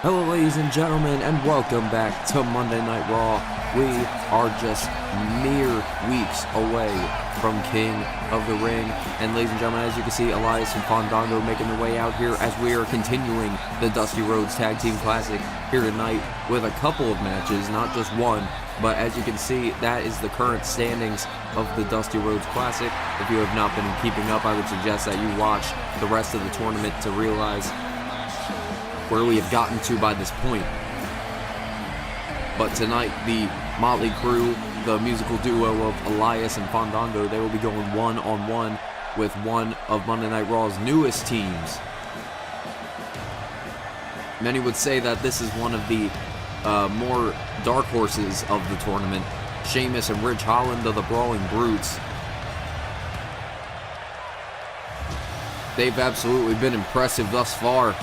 Hello ladies and gentlemen, and welcome back to Monday Night Raw. We are just mere weeks away from King of the Ring, and ladies and gentlemen, as you can see, Elias and Fandango making their way out here as we are continuing the Dusty Rhodes Tag Team Classic here tonight with a couple of matches, not just one, but as you can see, that is the current standings of the Dusty Rhodes Classic. If you have not been keeping up, I would suggest that you watch the rest of the tournament to realize where we have gotten to by this point. But tonight, the Motley Crew, the musical duo of Elias and Fandango, they will be going one-on-one with one of Monday Night Raw's newest teams. Many would say that this is one of the more dark horses of the tournament. Sheamus and Ridge Holland are the Brawling Brutes. They've absolutely been impressive thus far.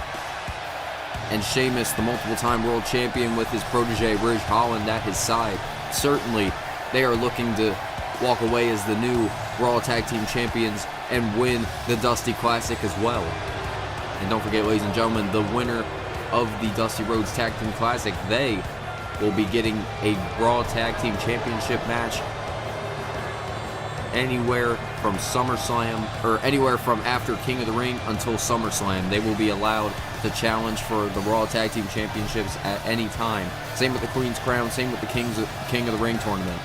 And Sheamus, the multiple-time world champion, with his protege Ridge Holland at his side. Certainly, they are looking to walk away as the new Raw Tag Team Champions and win the Dusty Classic as well. And don't forget, ladies and gentlemen, the winner of the Dusty Rhodes Tag Team Classic, they will be getting a Raw Tag Team Championship match anywhere from SummerSlam, or anywhere from after King of the Ring until SummerSlam. They will be allowed to challenge for the Raw Tag Team Championships at any time. Same with the Queen's Crown, same with the King of the Ring tournament.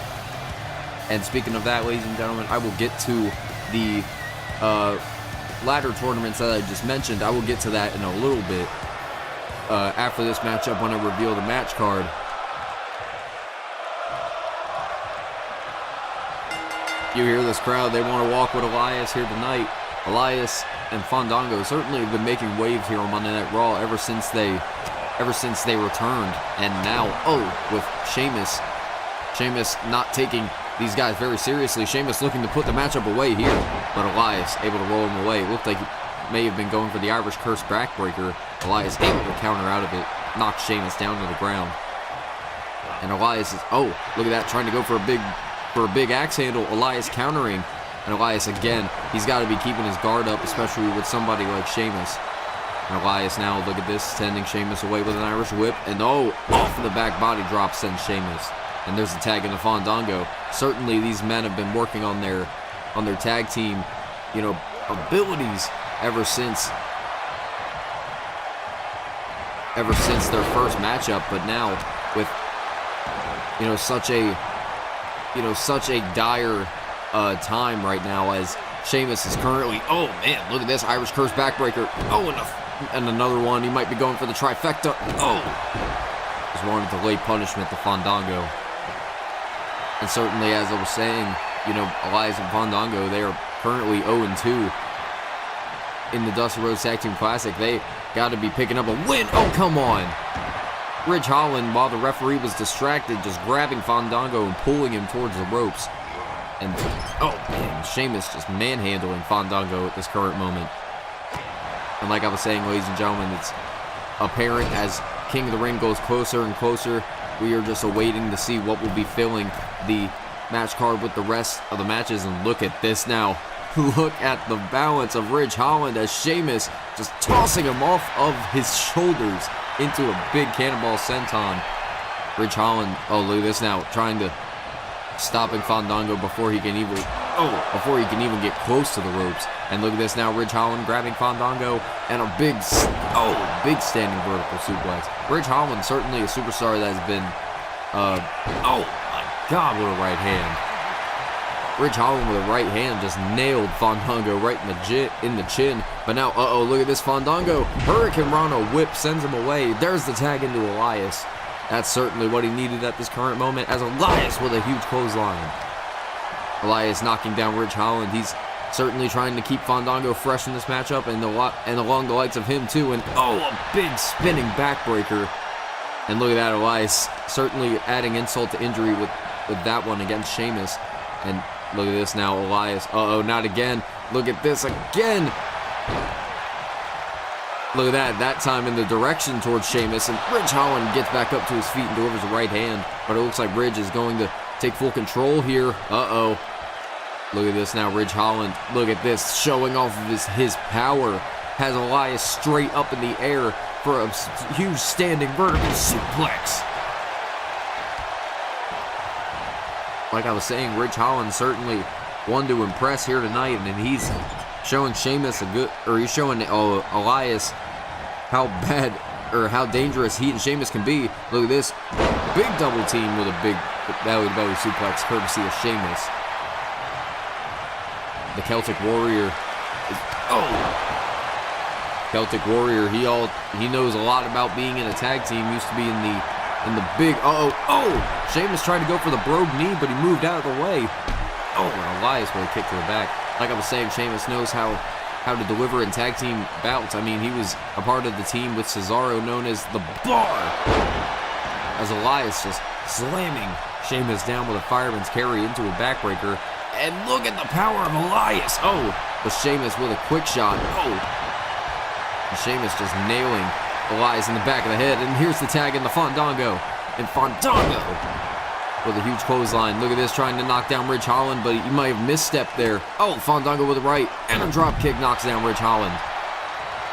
And speaking of that, ladies and gentlemen, I will get to the ladder tournaments that I just mentioned. I will get to that in a little bit after this matchup when I reveal the match card. You hear this crowd, they want to walk with Elias here tonight. Elias and Fandango certainly have been making waves here on Monday Night Raw ever since they returned. And now, with Sheamus not taking these guys very seriously. Sheamus looking to put the matchup away here, but Elias able to roll him away. It looked like he may have been going for the Irish Curse backbreaker. Elias able to counter out of it, knock Sheamus down to the ground. And Elias is, look at that, trying to go for a big axe handle. Elias countering, and Elias again, he's got to be keeping his guard up, especially with somebody like Sheamus. And Elias now, look at this, sending Sheamus away with an Irish whip, and off of the back body drop sends Sheamus. And there's the tag into Fandango. Certainly these men have been working on their tag team, abilities ever since their first matchup, but now with such a dire time right now, as Sheamus is currently, look at this, Irish Curse backbreaker, and another one, he might be going for the trifecta, just wanted to lay punishment to Fandango. And certainly, as I was saying, Elias and Fandango, they are currently 0-2 in the Dusty Rhodes Tag Team Classic. They got to be picking up a win. Oh, come on. Ridge Holland, while the referee was distracted, just grabbing Fandango and pulling him towards the ropes. And, Sheamus just manhandling Fandango at this current moment. And like I was saying, ladies and gentlemen, it's apparent as King of the Ring goes closer and closer. We are just awaiting to see what will be filling the match card with the rest of the matches. And look at this now. Look at the balance of Ridge Holland as Sheamus just tossing him off of his shoulders into a big cannonball senton. Ridge Holland, look at this now, trying to stopping Fandango before he can even get close to the ropes. And look at this now, Ridge Holland grabbing Fandango and a big standing vertical suplex. Ridge Holland, certainly a superstar that has been, my God, what a right hand. Ridge Holland with a right hand just nailed Fandango right in the chin. But now, look at this, Fandango. Hurricane Rana whip sends him away. There's the tag into Elias. That's certainly what he needed at this current moment, as Elias with a huge clothesline. Elias knocking down Ridge Holland. He's certainly trying to keep Fandango fresh in this matchup, and along the likes of him too. And a big spinning backbreaker. And look at that, Elias certainly adding insult to injury with that one against Sheamus. And look at this now, Elias. Not again. Look at this again. Look at that. That time in the direction towards Sheamus. And Ridge Holland gets back up to his feet and delivers a right hand. But it looks like Ridge is going to take full control here. Look at this now, Ridge Holland. Look at this, showing off of his power. Has Elias straight up in the air, for a huge standing vertical suplex. Like I was saying, Ridge Holland certainly one to impress here tonight, and he's showing Sheamus he's showing Elias how bad or how dangerous he and Sheamus can be. Look at this big double team with a big belly suplex, courtesy of Sheamus. The Celtic Warrior Celtic Warrior, he knows a lot about being in a tag team. Used to be in the big Sheamus tried to go for the brogue knee, but he moved out of the way. And Elias with a kick to the back. Like I was saying, Sheamus knows how to deliver in tag team bouts. I mean, he was a part of the team with Cesaro known as the Bar, as Elias just slamming Sheamus down with a fireman's carry into a backbreaker. And look at the power of Elias. But Sheamus with a quick shot. And Sheamus just nailing Elias in the back of the head. And here's the tag in the Fandango. And Fandango with a huge clothesline. Look at this, trying to knock down Ridge Holland, but he might have misstepped there. Fandango with a right, and a drop kick knocks down Ridge Holland.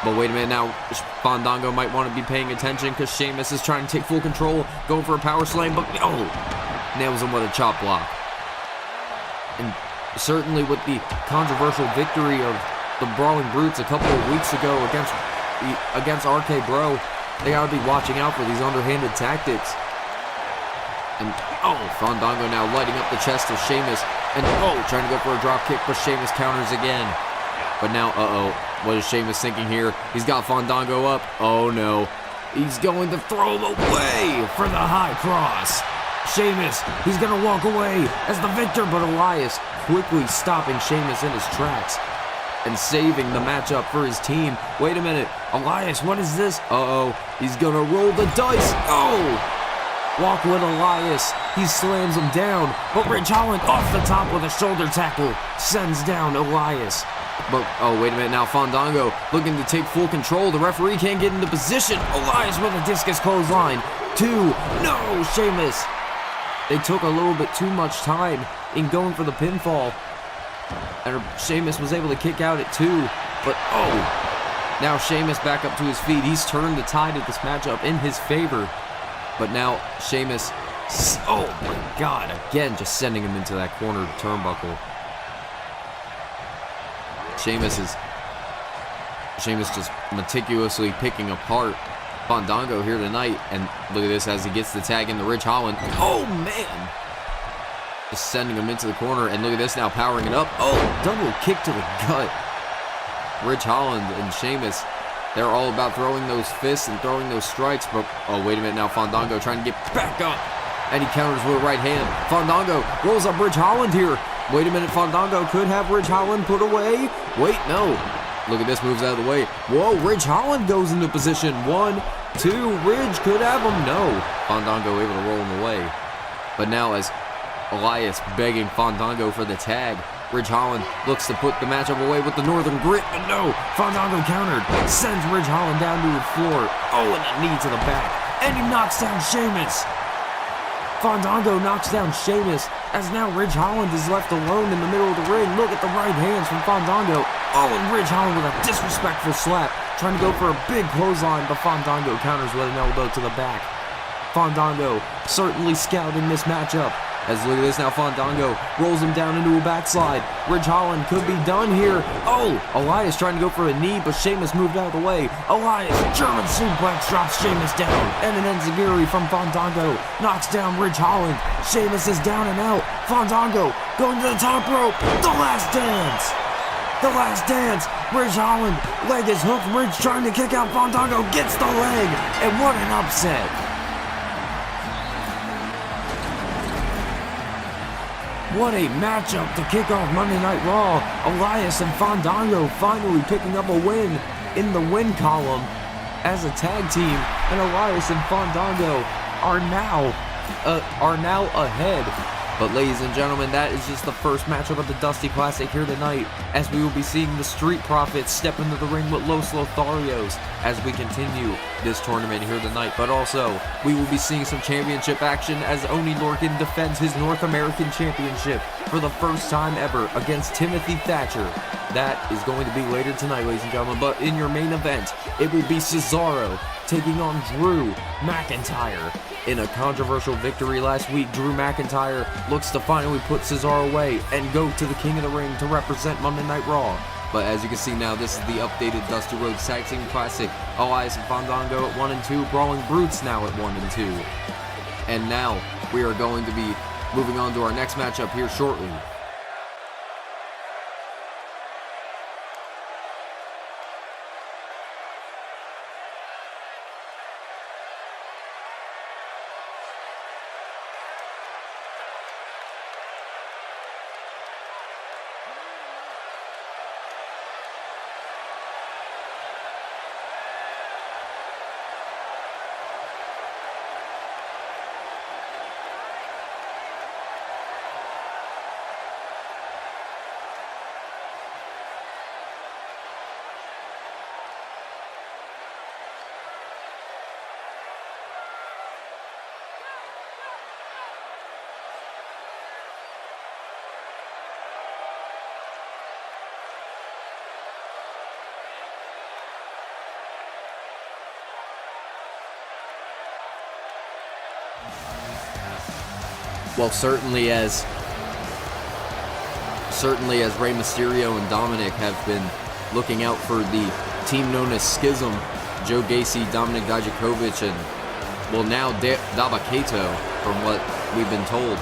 But wait a minute, now Fandango might want to be paying attention because Sheamus is trying to take full control, going for a power slam, but nails him with a chop block. And certainly with the controversial victory of the Brawling Brutes a couple of weeks ago against RK Bro, they gotta be watching out for these underhanded tactics. And Fandango now lighting up the chest of Sheamus, and trying to go for a drop kick, but Sheamus counters again. But now, what is Sheamus thinking here? He's got Fandango up. Oh no, he's going to throw him away for the high cross. Sheamus, he's gonna walk away as the victor, but Elias quickly stopping Sheamus in his tracks and saving the matchup for his team. Wait a minute, Elias, what is this? He's gonna roll the dice. Walk with Elias. He slams him down, but Ridge Holland off the top with a shoulder tackle sends down Elias. But wait a minute, now Fandango looking to take full control. The referee can't get into position. Elias with a discus clothesline. 2. No, Sheamus. They took a little bit too much time in going for the pinfall, and Sheamus was able to kick out at 2. But now Sheamus back up to his feet. He's turned the tide of this matchup in his favor. But now Sheamus, my God, again just sending him into that corner turnbuckle. Sheamus just meticulously picking apart Fandango here tonight. And look at this as he gets the tag into Ridge Holland. Man. Just sending him into the corner. And look at this now, powering it up. Double kick to the gut. Ridge Holland and Sheamus, they're all about throwing those fists and throwing those strikes, but wait a minute now, Fandango trying to get back up, and he counters with a right hand. Fandango rolls up Ridge Holland here. Wait a minute, Fandango could have Ridge Holland put away. Wait, no. Look at this, moves out of the way. Whoa, Ridge Holland goes into position. 1, 2, Ridge could have him. No, Fandango able to roll him away. But now as Elias begging Fandango for the tag, Ridge Holland looks to put the matchup away with the Northern Grit, but no, Fandango countered, sends Ridge Holland down to the floor. And a knee to the back, and he knocks down Sheamus. Fandango knocks down Sheamus, as now Ridge Holland is left alone in the middle of the ring. Look at the right hands from Fandango. And Ridge Holland with a disrespectful slap, trying to go for a big clothesline, but Fandango counters with an elbow to the back. Fandango certainly scouting this matchup. As look at this now, Fandango rolls him down into a backslide. Ridge Holland could be done here. Elias trying to go for a knee, but Sheamus moved out of the way. Elias, German suplex, drops Sheamus down. And an enziguri from Fandango knocks down Ridge Holland. Sheamus is down and out. Fandango going to the top rope. The last dance. The last dance. Ridge Holland, leg is hooked. Ridge trying to kick out Fandango, gets the leg. And what an upset. What a matchup to kick off Monday Night Raw. Elias and Fandango finally picking up a win in the win column as a tag team. And Elias and Fandango are now ahead. But ladies and gentlemen, that is just the first matchup of the Dusty Classic here tonight, as we will be seeing the Street Profits step into the ring with Los Lotharios as we continue this tournament here tonight. But also, we will be seeing some championship action as Oney Lorcan defends his North American Championship for the first time ever against Timothy Thatcher. that is going to be later tonight, ladies and gentlemen. But in your main event, it will be Cesaro taking on Drew McIntyre. In a controversial victory last week, Drew McIntyre looks to finally put Cesaro away and go to the King of the Ring to represent Monday Night Raw. But as you can see now, this is the updated Dusty Rhodes Tag Team Classic. Elias and Fandango at 1 and 2, Brawling Brutes now at 1 and 2. And now we are going to be moving on to our next matchup here shortly. Well, certainly as Rey Mysterio and Dominic have been looking out for the team known as Schism, Joe Gacy, Dominic Dijakovic, and, well, now Dabba-Kato, from what we've been told.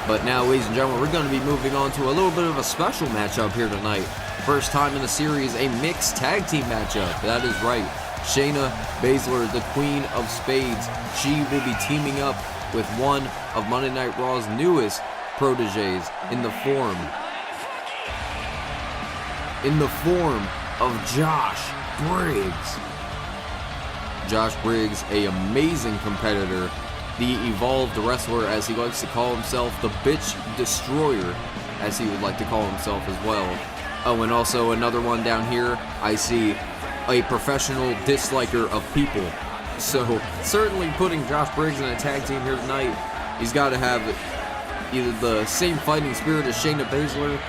But now, ladies and gentlemen, we're going to be moving on to a little bit of a special matchup here tonight. First time in the series, a mixed tag team matchup. That is right. Shayna Baszler, the Queen of Spades, she will be teaming up with one of Monday Night Raw's newest proteges in the form of Josh Briggs. Josh Briggs, an amazing competitor, the evolved wrestler, as he likes to call himself, the Bitch Destroyer, as he would like to call himself as well. Oh, and also another one down here, I see a professional disliker of people. So, certainly putting Josh Briggs in a tag team here tonight, he's got to have either the same fighting spirit as Shayna Baszler,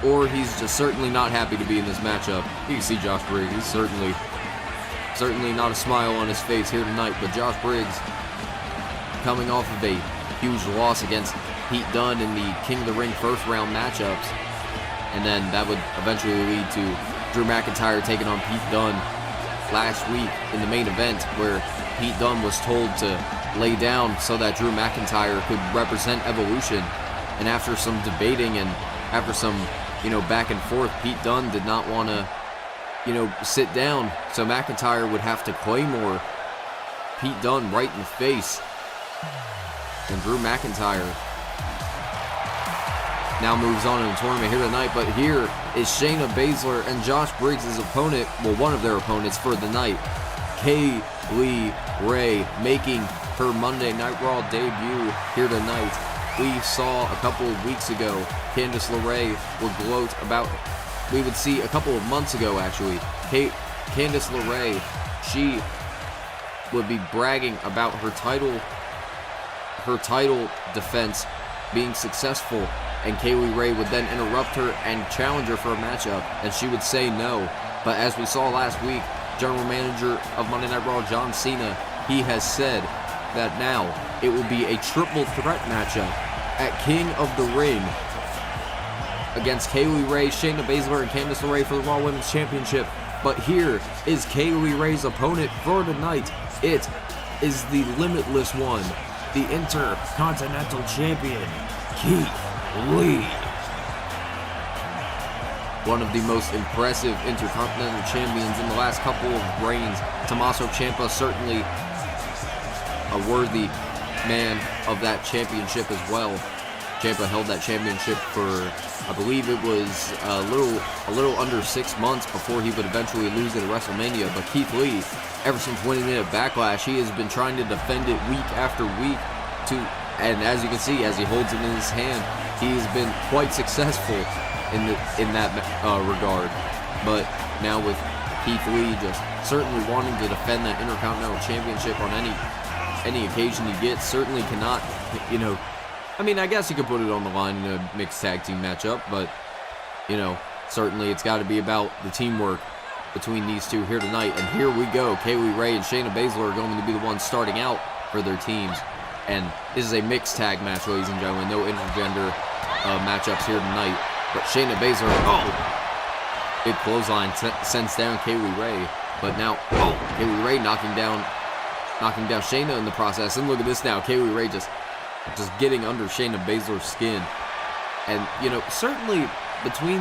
or he's just certainly not happy to be in this matchup. You can see Josh Briggs, he's certainly not a smile on his face here tonight, but Josh Briggs, coming off of a huge loss against Pete Dunne in the King of the Ring first round matchups, and then that would eventually lead to Drew McIntyre taking on Pete Dunne last week in the main event, where Pete Dunne was told to lay down so that Drew McIntyre could represent Evolution. And after some debating and after some, back and forth, Pete Dunne did not want to, sit down. So McIntyre would have to claymore Pete Dunne right in the face. And Drew McIntyre now moves on in the tournament here tonight. But here is Shayna Baszler and Josh Briggs' opponent, well, one of their opponents for the night, Kaylee Ray, making her Monday Night Raw debut here tonight. We saw a couple of weeks ago, Candice LeRae would gloat about, we would see a couple of months ago actually, Candice LeRae, she would be bragging about her title defense being successful, and Kaylee Ray would then interrupt her and challenge her for a matchup, and she would say no. But as we saw last week, General Manager of Monday Night Raw, John Cena, he has said that now it will be a triple threat matchup at King of the Ring against Kaylee Ray, Shayna Baszler, and Candice LeRae for the Raw Women's Championship. But here is Kaylee Ray's opponent for tonight. It is the Limitless One, the Intercontinental Champion, Keith Lee. One of the most impressive Intercontinental Champions in the last couple of reigns. Tommaso Ciampa, certainly a worthy man of that championship as well. Ciampa held that championship for, I believe it was a little under 6 months before he would eventually lose it at WrestleMania. But Keith Lee, ever since winning it at Backlash, he has been trying to defend it week after week. And as you can see, as he holds it in his hand, he has been quite successful in that regard. But now with Keith Lee just certainly wanting to defend that Intercontinental Championship on any occasion he gets, certainly cannot, I mean, I guess you could put it on the line in a mixed tag team matchup, but, certainly it's got to be about the teamwork between these two here tonight. And here we go. Kaylee Ray and Shayna Baszler are going to be the ones starting out for their teams. And this is a mixed tag match, ladies and gentlemen. No intergender matchups here tonight. But Shayna Baszler, big clothesline sends down Kaylee Ray. But now, Kaylee Ray knocking down Shayna in the process. And look at this now. Kaylee Ray just getting under Shayna Baszler's skin. And, you know, certainly between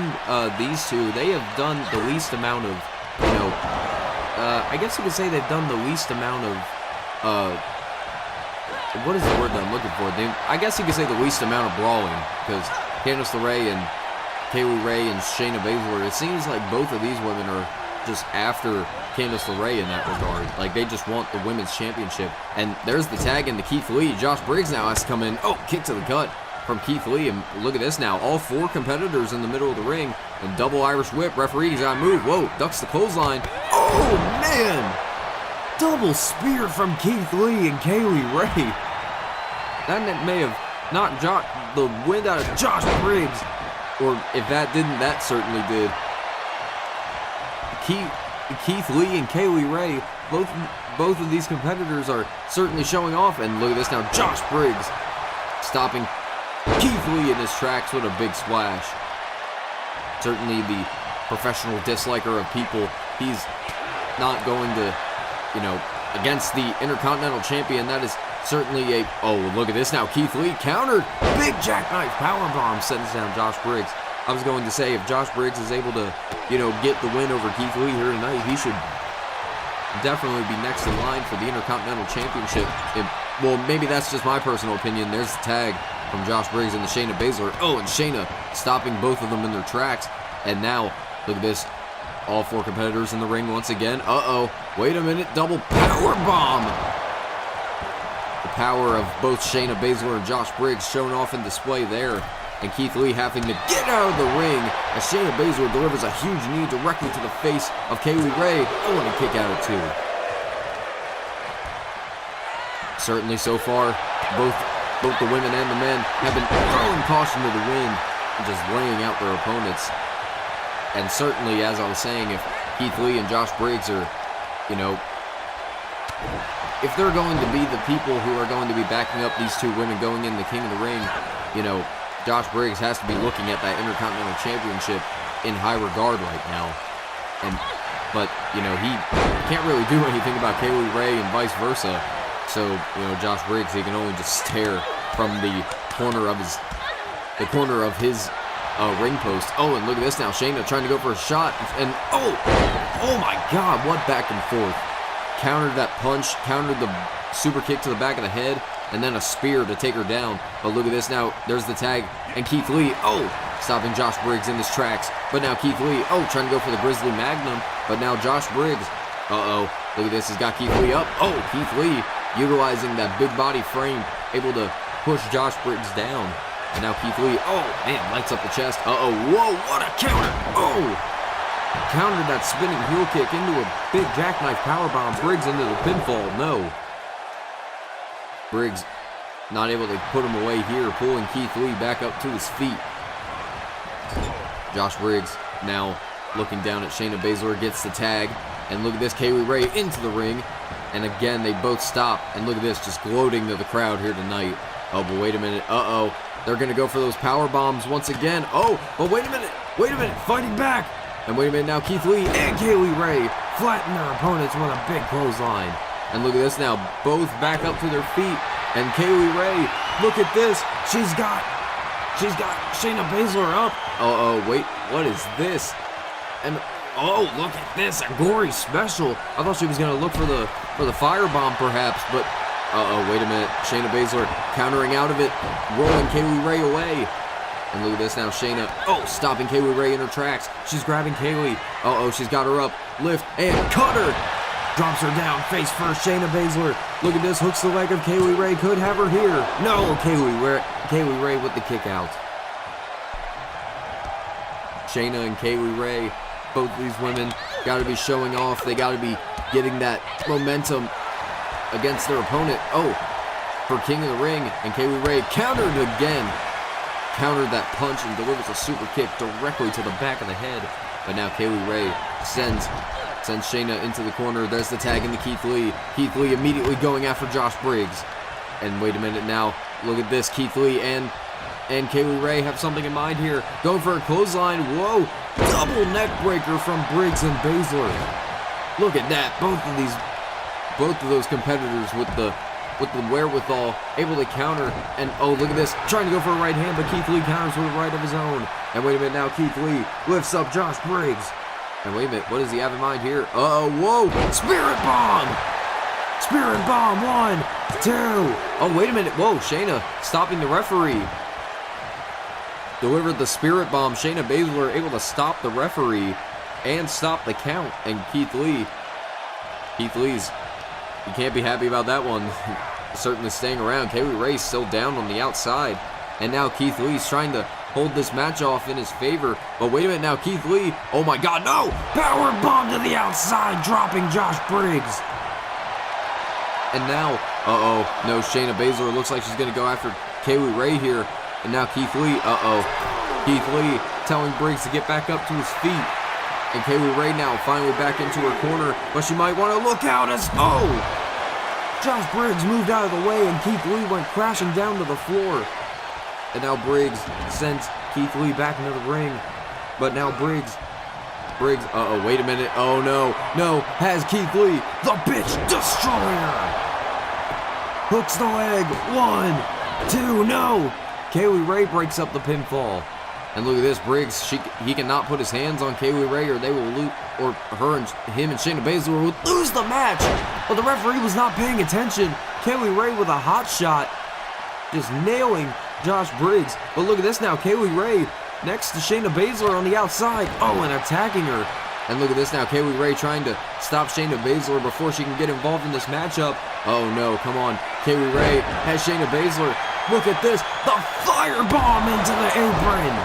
these two, they have done the least amount of, you know, I guess you could say they've done the least amount of, what is the word that I'm looking for? I guess you could say the least amount of brawling, because Candice LeRae and Kaylee Ray and Shayna Baszler, it seems like both of these women are just after Candice LeRae in that regard. Like, they just want the women's championship. And there's the tag into Keith Lee. Josh Briggs now has to come in. Oh, kick to the gut from Keith Lee. And look at this now. All 4 competitors in the middle of the ring. And double Irish whip. Referee's got to move. Whoa, ducks the clothesline. Oh, man! Double spear from Keith Lee and Kaylee Ray. That may have knocked the wind out of Josh Briggs. Or if that didn't, that certainly did. Keith Lee and Kaylee Ray, both of these competitors are certainly showing off. And look at this now, Josh Briggs stopping Keith Lee in his tracks with a big splash. Certainly the professional disliker of people. He's not going to, you know, against the Intercontinental Champion. That is certainly a, oh, look at this now, Keith Lee countered. Big jackknife powerbomb sends down Josh Briggs. I was going to say, if Josh Briggs is able to, you know, get the win over Keith Lee here tonight, he should definitely be next in line for the Intercontinental Championship. Well, maybe that's just my personal opinion. There's the tag from Josh Briggs and the Shayna Baszler. Oh, and Shayna stopping both of them in their tracks. And now, look at this. All 4 competitors in the ring once again. Uh-oh. Wait a minute. Double power bomb. The power of both Shayna Baszler and Josh Briggs shown off in display there. And Keith Lee having to get out of the ring as Shayna Baszler delivers a huge knee directly to the face of Kaylee Ray. Oh, and a kick out of 2. Certainly so far, both the women and the men have been throwing caution to the wind and just laying out their opponents. And certainly, as I was saying, if Keith Lee and Josh Briggs are, you know, if they're going to be the people who are going to be backing up these 2 women going in the King of the Ring, you know, Josh Briggs has to be looking at that Intercontinental Championship in high regard right now. But, you know, he can't really do anything about Kaylee Ray and vice versa. So, you know, Josh Briggs, he can only just stare from the corner of his ring post. Oh, and look at this now. Shayna trying to go for a shot. And, oh my God, what back and forth. Countered that punch, countered the super kick to the back of the head, and then a spear to take her down. But look at this now. There's the tag. And Keith Lee, stopping Josh Briggs in his tracks. But now Keith Lee, trying to go for the Grizzly Magnum. But now Josh Briggs, look at this. He's got Keith Lee up. Oh, Keith Lee utilizing that big body frame, able to push Josh Briggs down. And now Keith Lee, lights up the chest. Whoa, what a counter. Countered that spinning heel kick into a big jackknife powerbomb. Briggs into the pinfall. No. Briggs not able to put him away here, pulling Keith Lee back up to his feet. Josh Briggs now looking down at Shayna Baszler, gets the tag. And look at this, Kaylee Ray into the ring. And again, they both stop. And look at this, just gloating to the crowd here tonight. Oh, but wait a minute. They're going to go for those power bombs once again. Oh, but wait a minute. Fighting back. And wait a minute now, Keith Lee and Kaylee Ray flatten their opponents with a big clothesline. And look at this now, both back up to their feet. And Kaylee Ray, look at this. She's got Shayna Baszler up. Wait, what is this? And look at this, a gory special. I thought she was gonna look for the firebomb perhaps, but wait a minute. Shayna Baszler countering out of it, rolling Kaylee Ray away. And look at this now, Shayna, stopping Kaylee Ray in her tracks. She's grabbing Kaylee. She's got her up, lift, and cutter. Drops her down, face first, Shayna Baszler. Look at this, hooks the leg of Kaylee Ray, could have her here. No, Kaylee Ray with the kick out. Shayna and Kaylee Ray, both of these women, got to be showing off. They got to be getting that momentum against their opponent. For King of the Ring, and Kaylee Ray countered again. countered that punch and delivers a super kick directly to the back of the head. But now Kay Lee Ray sends Shayna into the corner. There's the tag into Keith Lee. Keith Lee immediately going after Josh Briggs. And wait a minute now. Look at this. Keith Lee and Kay Lee Ray have something in mind here. Going for a clothesline. Whoa. Double neck breaker from Briggs and Baszler. Look at that. Both of those competitors with the wherewithal, able to counter. And oh, look at this. Trying to go for a right hand, but Keith Lee counters with a right of his own. And wait a minute now. Keith Lee lifts up Josh Briggs. And wait a minute. What does he have in mind here? Whoa. Spirit Bomb. Spirit Bomb. 1, 2. Oh, wait a minute. Whoa. Shayna stopping the referee. Delivered the Spirit Bomb. Shayna Baszler able to stop the referee and stop the count. And Keith Lee's, you can't be happy about that one. Certainly staying around. Kay Lee Ray still down on the outside. And now Keith Lee's trying to hold this match off in his favor. But wait a minute now. Keith Lee. Oh my God, no! Power bomb to the outside, dropping Josh Briggs. And now, no, Shayna Baszler looks like she's going to go after Kay Lee Ray here. And now Keith Lee, Keith Lee telling Briggs to get back up to his feet. And Kay Lee Ray now finally back into her corner, but she might want to look out as, Josh Briggs moved out of the way and Keith Lee went crashing down to the floor. And now Briggs sends Keith Lee back into the ring. But now Briggs, wait a minute. Oh no, has Keith Lee, the bitch destroyer. Hooks the leg, 1, 2, no. Kay Lee Ray breaks up the pinfall. And look at this, Briggs, he cannot put his hands on Kay Lee Ray or they will lose, or him and Shayna Baszler will lose the match. But the referee was not paying attention. Kay Lee Ray with a hot shot, just nailing Josh Briggs. But look at this now, Kay Lee Ray next to Shayna Baszler on the outside. And attacking her. And look at this now, Kay Lee Ray trying to stop Shayna Baszler before she can get involved in this matchup. Oh no, come on. Kay Lee Ray has Shayna Baszler. Look at this, the firebomb into the apron.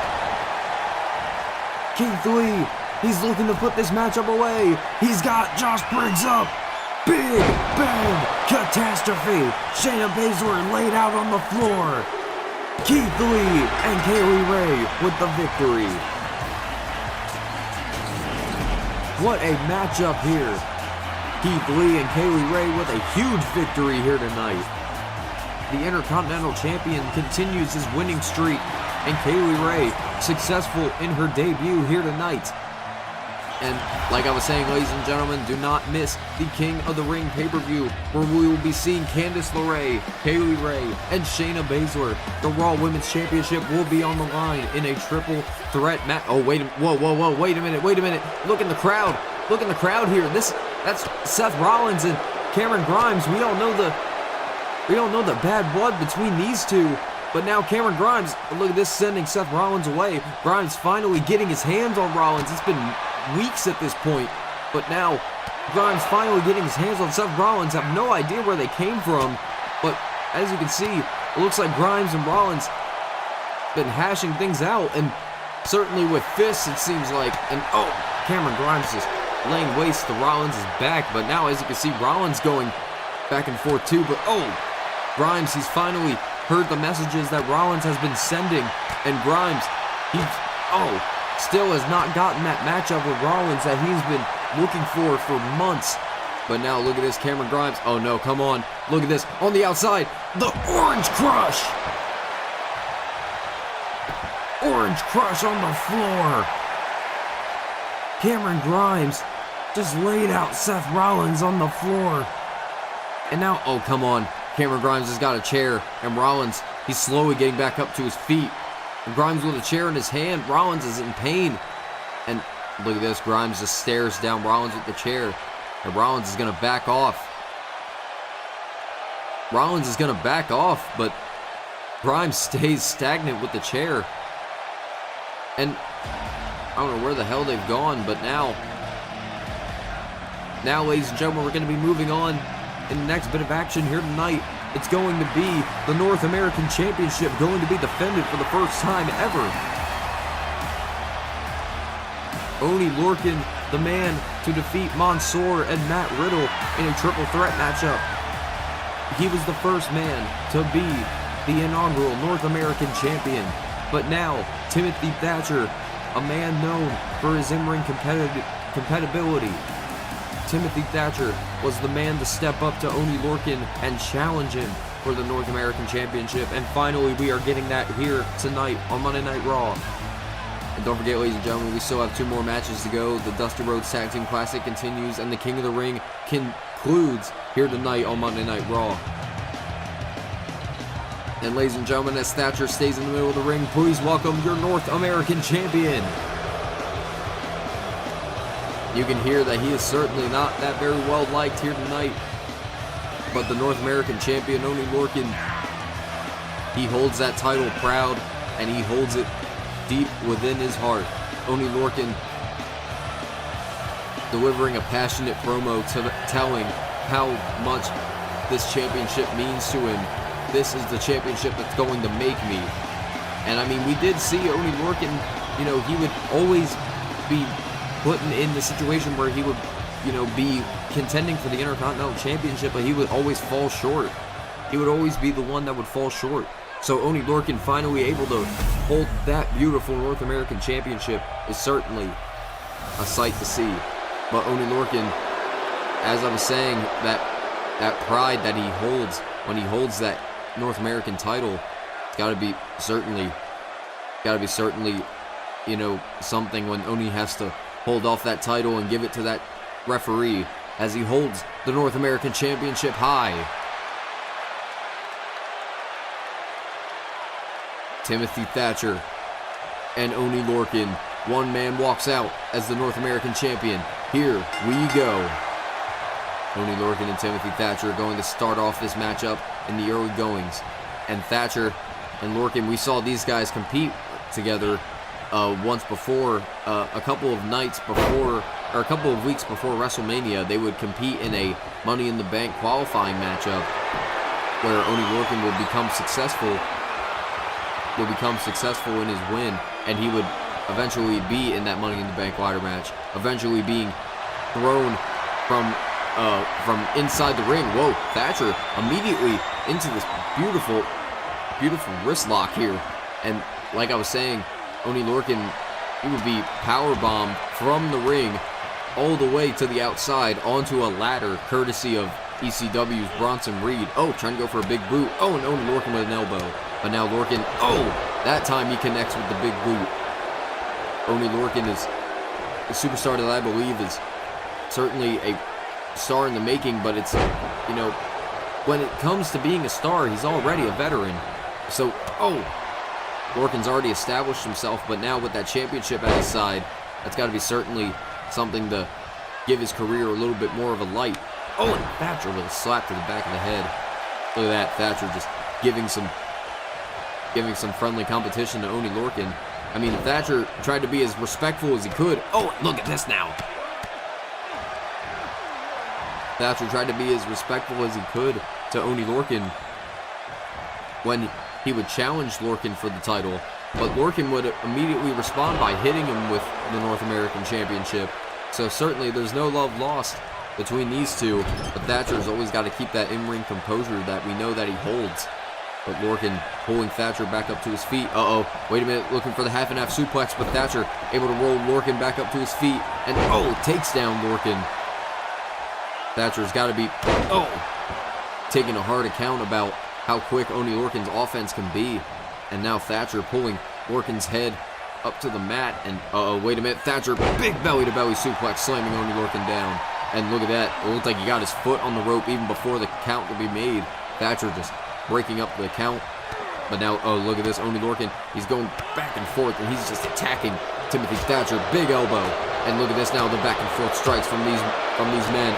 Keith Lee, he's looking to put this matchup away. He's got Josh Briggs up. Big Bang Catastrophe. Shayna Baszler laid out on the floor. Keith Lee and Kay Lee Ray with the victory. What a matchup here. Keith Lee and Kay Lee Ray with a huge victory here tonight. The Intercontinental Champion continues his winning streak, and Kay Lee Ray successful in her debut here tonight. And like I was saying, ladies and gentlemen, do not miss the King of the Ring pay-per-view, where we will be seeing Candice LeRae, Kay Lee Ray, and Shayna Baszler. The Raw Women's Championship will be on the line in a triple threat match. Oh, wait a minute. Look in the crowd. Look in the crowd here. That's Seth Rollins and Cameron Grimes. We don't know the bad blood between these two. But now Cameron Grimes, look at this, sending Seth Rollins away. Grimes finally getting his hands on Rollins. It's been weeks at this point. But now Grimes finally getting his hands on Seth Rollins. I have no idea where they came from. But as you can see, it looks like Grimes and Rollins been hashing things out. And certainly with fists, it seems like. And Cameron Grimes just laying waste to Rollins' back. But now, as you can see, Rollins going back and forth too. But Grimes, he's finally heard the messages that Rollins has been sending, and Grimes, he still has not gotten that matchup with Rollins that he's been looking for months. But now look at this, Cameron Grimes. Oh no, come on. Look at this, on the outside, the Orange Crush! Orange Crush on the floor. Cameron Grimes just laid out Seth Rollins on the floor. And now, come on. Cameron Grimes has got a chair, and Rollins, he's slowly getting back up to his feet. And Grimes with a chair in his hand. Rollins is in pain. And look at this, Grimes just stares down Rollins with the chair. And Rollins is going to back off. But Grimes stays stagnant with the chair. And I don't know where the hell they've gone, but now, ladies and gentlemen, we're going to be moving on. In the next bit of action here tonight, it's going to be the North American Championship going to be defended for the first time ever. Oney Lorcan, the man to defeat Mansoor and Matt Riddle in a triple threat matchup. He was the first man to be the inaugural North American Champion. But now, Timothy Thatcher, a man known for his in-ring compatibility. Timothy Thatcher was the man to step up to Oney Lorcan and challenge him for the North American Championship. And finally, we are getting that here tonight on Monday Night Raw. And don't forget, ladies and gentlemen, we still have 2 more matches to go. The Dusty Rhodes Tag Team Classic continues, and the King of the Ring concludes here tonight on Monday Night Raw. And ladies and gentlemen, as Thatcher stays in the middle of the ring, please welcome your North American Champion. You can hear that he is certainly not that very well liked here tonight. But the North American Champion, Oney Lorcan, he holds that title proud, and he holds it deep within his heart. Oney Lorcan delivering a passionate promo telling how much this championship means to him. This is the championship that's going to make me. And I mean, we did see Oney Lorcan, he would always be put in the situation where he would, be contending for the Intercontinental Championship, but he would always fall short. He would always be the one that would fall short. So Oney Lorcan finally able to hold that beautiful North American Championship is certainly a sight to see. But Oney Lorcan, as I was saying, that pride that he holds when he holds that North American title, it's got to be certainly, something when Oney has to hold off that title and give it to that referee as he holds the North American Championship high. Timothy Thatcher and Oney Lorcan, one man walks out as the North American Champion. Here we go. Oney Lorcan and Timothy Thatcher are going to start off this matchup in the early goings. And Thatcher and Lorcan, we saw these guys compete together once before, a couple of weeks before WrestleMania. They would compete in a Money in the Bank qualifying matchup where Oney Lorcan would become successful in his win, and he would eventually be in that Money in the Bank ladder match, eventually being thrown from inside the ring. Whoa, Thatcher immediately into this beautiful wrist lock here. And like I was saying, Oney Lorcan, he would be powerbombed from the ring all the way to the outside onto a ladder, courtesy of ECW's Bronson Reed. Oh, trying to go for a big boot. Oh, and Oney Lorcan with an elbow. But now Lorcan, that time he connects with the big boot. Oney Lorcan is a superstar that I believe is certainly a star in the making, but it's, when it comes to being a star, he's already a veteran. So, Lorcan's already established himself, but now with that championship at his side, that's got to be certainly something to give his career a little bit more of a light. Oh, and Thatcher with a slap to the back of the head. Look at that, Thatcher just giving some friendly competition to Oney Lorcan. I mean, Thatcher tried to be as respectful as he could. Oh, look at this now. Thatcher tried to be as respectful as he could to Oney Lorcan when he would challenge Lorcan for the title, but Lorcan would immediately respond by hitting him with the North American Championship. So certainly there's no love lost between these two, but Thatcher's always got to keep that in-ring composure that we know that he holds. But Lorcan pulling Thatcher back up to his feet. Wait a minute, looking for the half and half suplex, but Thatcher able to roll Lorcan back up to his feet, and takes down Lorcan. Thatcher's got to be taking a hard account about how quick Oney Lorcan's offense can be. And now Thatcher pulling Lorcan's head up to the mat, and wait a minute, Thatcher big belly to belly suplex, slamming Oney Lorcan down. And look at that, it looked like he got his foot on the rope even before the count could be made. Thatcher just breaking up the count. But now, look at this, Oney Lorcan, he's going back and forth, and he's just attacking Timothy Thatcher, big elbow. And look at this now, the back and forth strikes from these men.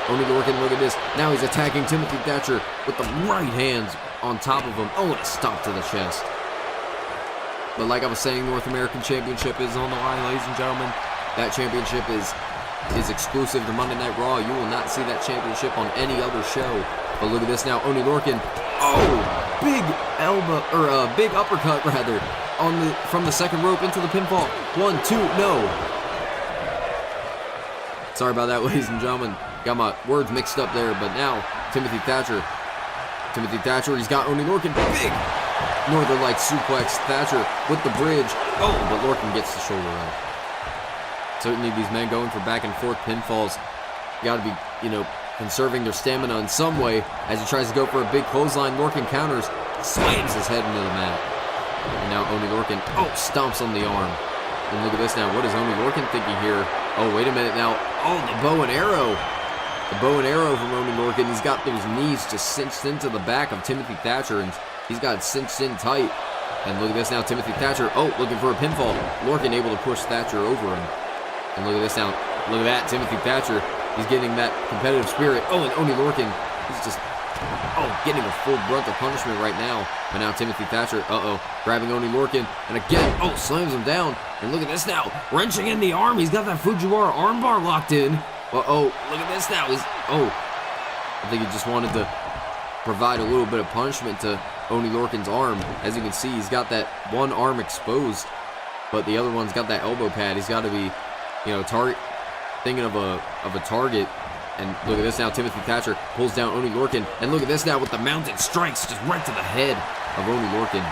Oney Lorcan, look at this, now he's attacking Timothy Thatcher with the right hands on top of him. And a stomp to the chest. But like I was saying, North American Championship is on the line, ladies and gentlemen. That championship is exclusive to Monday Night Raw. You will not see that championship on any other show. But look at this now, Oney Lorcan, big elbow, or big uppercut rather, from the second rope into the pinfall. 1, 2, no. Sorry about that, ladies and gentlemen. Got my words mixed up there, but now Timothy Thatcher, he's got Oney Lorcan, big Northern Light suplex. Thatcher with the bridge. Oh, but Lorcan gets the shoulder up. Certainly these men going for back and forth pinfalls. Got to be, conserving their stamina in some way as he tries to go for a big clothesline. Lorcan counters, slams his head into the mat. And now Oney Lorcan, stomps on the arm. And look at this now. What is Oney Lorcan thinking here? Oh, wait a minute now. Oh, the bow and arrow. The bow and arrow from Oney Lorcan. He's got those knees just cinched into the back of Timothy Thatcher, and he's got it cinched in tight. And look at this now. Timothy Thatcher, looking for a pinfall. Lorcan able to push Thatcher over him. And look at this now. Look at that. Timothy Thatcher. He's getting that competitive spirit. Oh, and Oney Lorcan, he's just, getting a full brunt of punishment right now. But now Timothy Thatcher, grabbing Oney Lorcan. And again, slams him down. And look at this now, wrenching in the arm. He's got that Fujiwara armbar locked in. Look at this now. I think he just wanted to provide a little bit of punishment to Oney Lorcan's arm. As you can see, he's got that one arm exposed, but the other one's got that elbow pad. He's got to be, thinking of a target. And look at this now. Timothy Thatcher pulls down Oney Lorcan. And look at this now with the mounted strikes just right to the head of Oney Lorcan.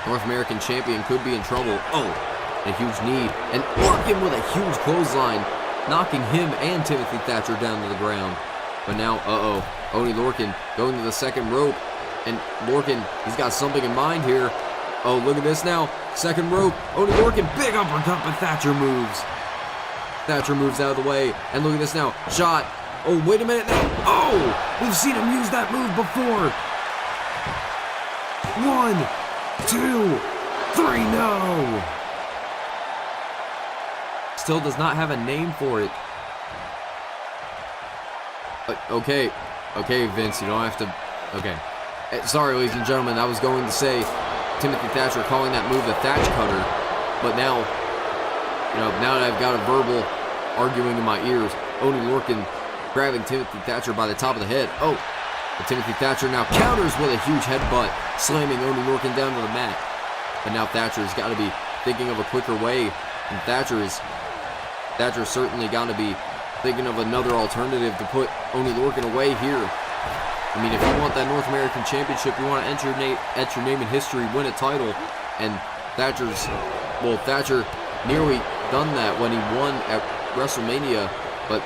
North American champion could be in trouble. A huge knee. And Lorcan with a huge clothesline, knocking him and Timothy Thatcher down to the ground. But now, Oney Lorcan going to the second rope. And Lorcan, he's got something in mind here. Look at this now. Second rope. Oney Lorcan, big uppercut, but Thatcher moves. Thatcher moves out of the way. And look at this now. Shot. Wait a minute now. We've seen him use that move before. 1, 2, 3, no. Still does not have a name for it. Okay, Vince, you don't have to. Okay. Sorry, ladies and gentlemen, I was going to say Timothy Thatcher calling that move the Thatch Cutter, but now, now that I've got a verbal arguing in my ears, Oney Lorcan grabbing Timothy Thatcher by the top of the head. But Timothy Thatcher now counters with a huge headbutt, slamming Oney Lorcan down to the mat. But now Thatcher's got to be thinking of a quicker way, and Thatcher's certainly got to be thinking of another alternative to put Oney Lorcan away here. I mean, if you want that North American Championship, you want to enter your name in history, win a title, and Thatcher nearly done that when he won at WrestleMania, but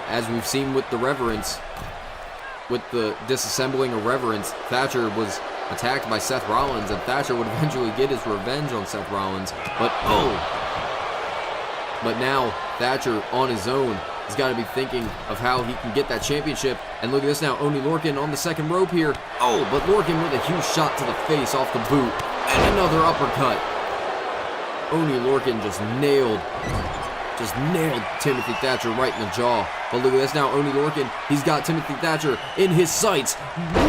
as we've seen with the Reverence, with the disassembling of Reverence, Thatcher was attacked by Seth Rollins, and Thatcher would eventually get his revenge on Seth Rollins, but now Thatcher on his own has got to be thinking of how he can get that championship. And look at this now, Oney Lorcan on the second rope here. But Lorcan with a huge shot to the face off the boot, and another uppercut. Oney Lorcan just nailed Timothy Thatcher right in the jaw. But look at this now, Oney Lorcan, he's got Timothy Thatcher in his sights.